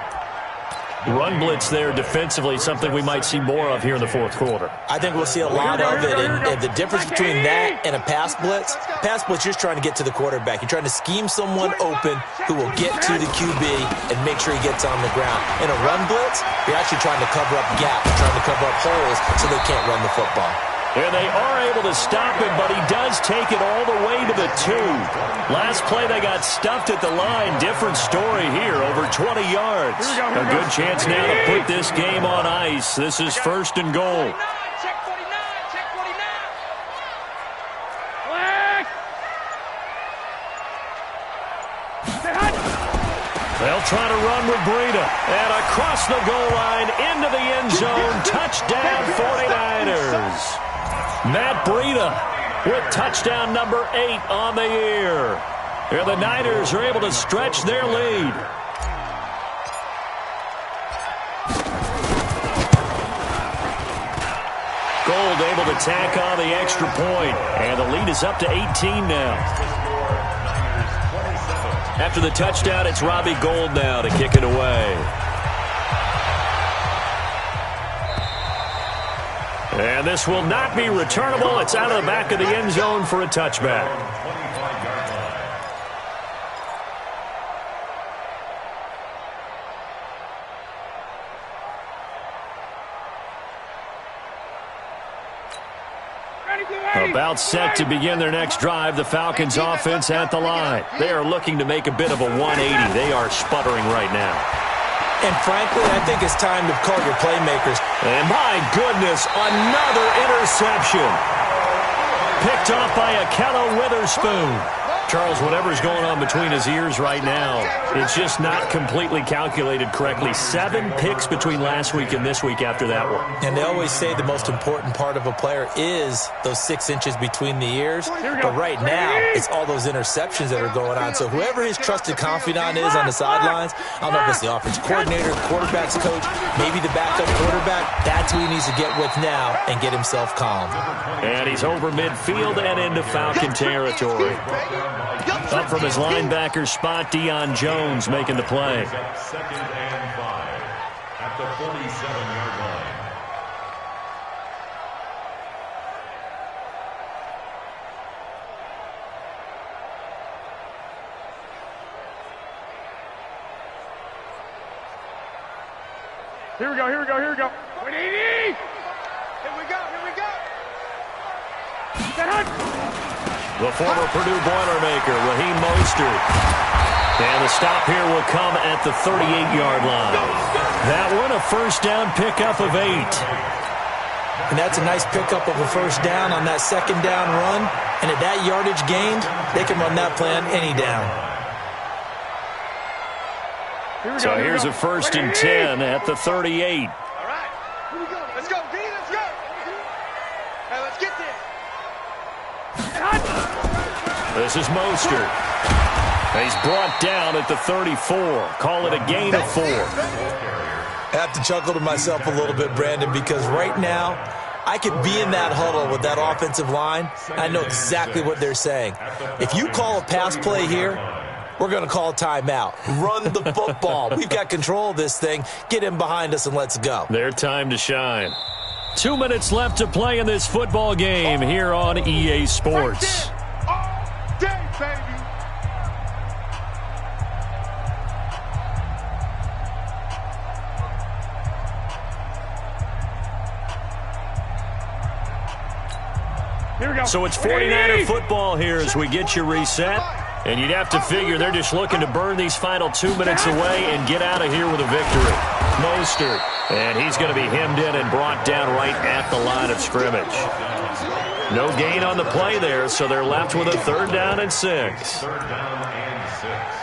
Run blitz there defensively, something we might see more of here in the fourth quarter. I think we'll see a lot of it, and the difference between that and a pass blitz, you're just trying to get to the quarterback. You're trying to scheme someone open who will get to the QB and make sure he gets on the ground. In a run blitz, you're actually trying to cover up gaps, trying to cover up holes so they can't run the football. And they are able to stop him, but he does take it all the way to the 2. Last play, they got stuffed at the line. Different story here, over 20 yards. A good chance now to put this game on ice. This is 1st and goal. Check 49. They'll try to run with Breida. And across the goal line into the end zone. Touchdown 49ers. Matt Breida with touchdown number 8 on the year. Here the Niners are able to stretch their lead. Gold able to tack on the extra point. And the lead is up to 18 now. After the touchdown, it's Robbie Gould now to kick it away. And this will not be returnable. It's out of the back of the end zone for a touchback. About set to begin their next drive, the Falcons offense at the line. They are looking to make a bit of a 180. They are sputtering right now. And frankly, I think it's time to call your playmakers. And my goodness, another interception. Picked off by Akello Witherspoon. Charles, whatever's going on between his ears right now, it's just not completely calculated correctly. 7 picks between last week and this week after that one. And they always say the most important part of a player is those 6 inches between the ears. But right now, it's all those interceptions that are going on. So whoever his trusted confidant is on the sidelines, I don't know if it's the offensive coordinator, quarterback's coach, maybe the backup quarterback, that's who he needs to get with now and get himself calm. And he's over midfield and into Falcon territory. Up from his linebacker spot, Deion Jones making the play. 2nd and 5 at the 47-yard line. Here we go, here we go, here we go. 180! Here we go, here we go. The former Purdue Boilermaker, Raheem Mostert. And the stop here will come at the 38-yard line. That one, a first down pickup of 8. And that's a nice pickup of a first down on that second down run. And at that yardage gained, they can run that play on any down. So here's a 1st and 10 at the 38. All right, here we go. Let's go, D, let's go. Hey, let's get there. This is Mostert. He's brought down at the 34. Call it a gain of 4. I have to chuckle to myself a little bit, Brandon, because right now I could be in that huddle with that offensive line. I know exactly what they're saying. If you call a pass play here, we're going to call a timeout. Run the football. We've got control of this thing. Get him behind us and let's go. Their time to shine. 2 minutes left to play in this football game here on EA Sports. All day, baby. Here we go. So it's 49er football here as we get you reset. And you'd have to figure they're just looking to burn these final 2 minutes away and get out of here with a victory. Mostert, and he's going to be hemmed in and brought down right at the line of scrimmage. No gain on the play there, so they're left with a 3rd down and 6. 3rd down and 6.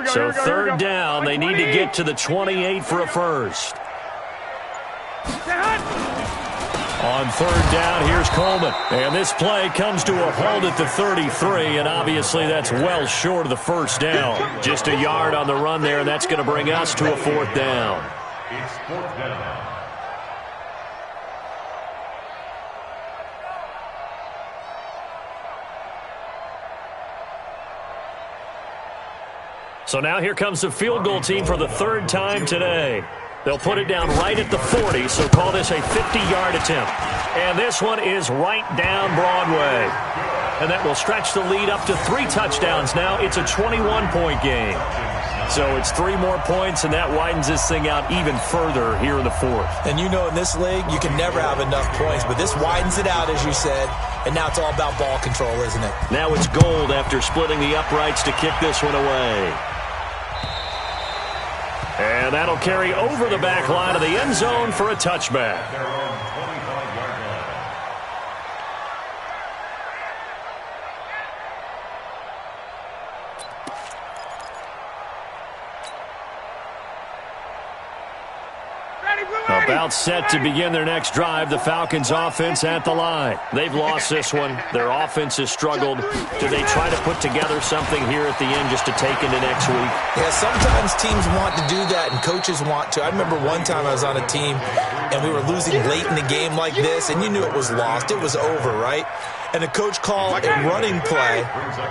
So 3rd down, they need to get to the 28 for a first. On 3rd down, here's Coleman. And this play comes to a halt at the 33, and obviously that's well short of the first down. Just a yard on the run there, and that's going to bring us to a 4th down. It's 4th down. So now here comes the field goal team for the 3rd time today. They'll put it down right at the 40, so call this a 50-yard attempt. And this one is right down Broadway. And that will stretch the lead up to 3 touchdowns now. It's a 21-point game. So it's 3 more points, and that widens this thing out even further here in the fourth. And you know in this league, you can never have enough points, but this widens it out, as you said, and now it's all about ball control, isn't it? Now it's Gold after splitting the uprights to kick this one away. And that'll carry over the back line of the end zone for a touchback. About set to begin their next drive, the Falcons offense at the line. They've lost this one. Their offense has struggled. Do they try to put together something here at the end just to take into next week? Yeah, sometimes teams want to do that and coaches want to. I remember one time I was on a team and we were losing late in the game like this, and you knew it was lost. It was over, right? And the coach called a running play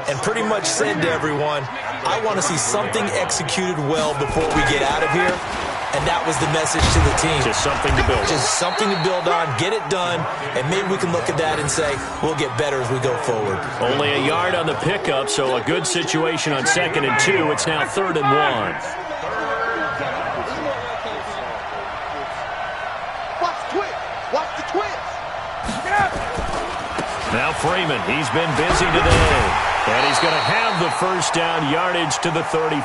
and pretty much said to everyone, I want to see something executed well before we get out of here. And that was the message to the team. Just something to build on. Just something to build on, get it done, and maybe we can look at that and say, we'll get better as we go forward. Only a yard on the pickup, so a good situation on 2nd and 2. It's now 3rd and 1. Watch the twist. Watch the twist. Now Freeman, he's been busy today. And he's going to have the first down yardage to the 35.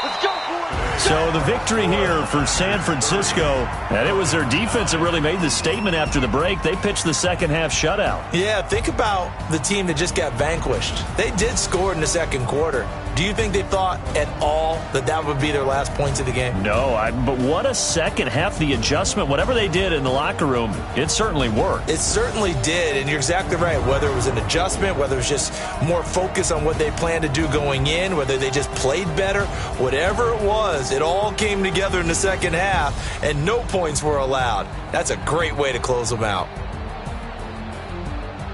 Let's go, boys. So the victory here for San Francisco, and it was their defense that really made the statement after the break. They pitched the second half shutout. Yeah, think about the team that just got vanquished. They did score in the second quarter. Do you think they thought at all that that would be their last points of the game? No, but what a second half. The adjustment, whatever they did in the locker room, it certainly worked. It certainly did, and you're exactly right. Whether it was an adjustment, whether it was just more focus on what they planned to do going in, whether they just played better, whatever it was, it all came together in the second half, and no points were allowed. That's a great way to close them out.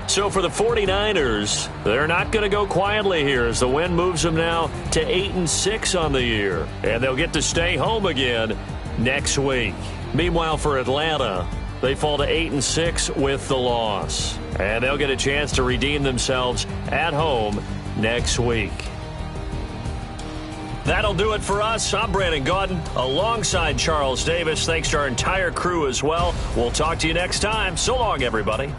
So for the 49ers, they're not going to go quietly here as the win moves them now to 8-6 on the year. And they'll get to stay home again next week. Meanwhile, for Atlanta, they fall to 8-6 with the loss. And they'll get a chance to redeem themselves at home next week. That'll do it for us. I'm Brandon Gaudin alongside Charles Davis. Thanks to our entire crew as well. We'll talk to you next time. So long, everybody.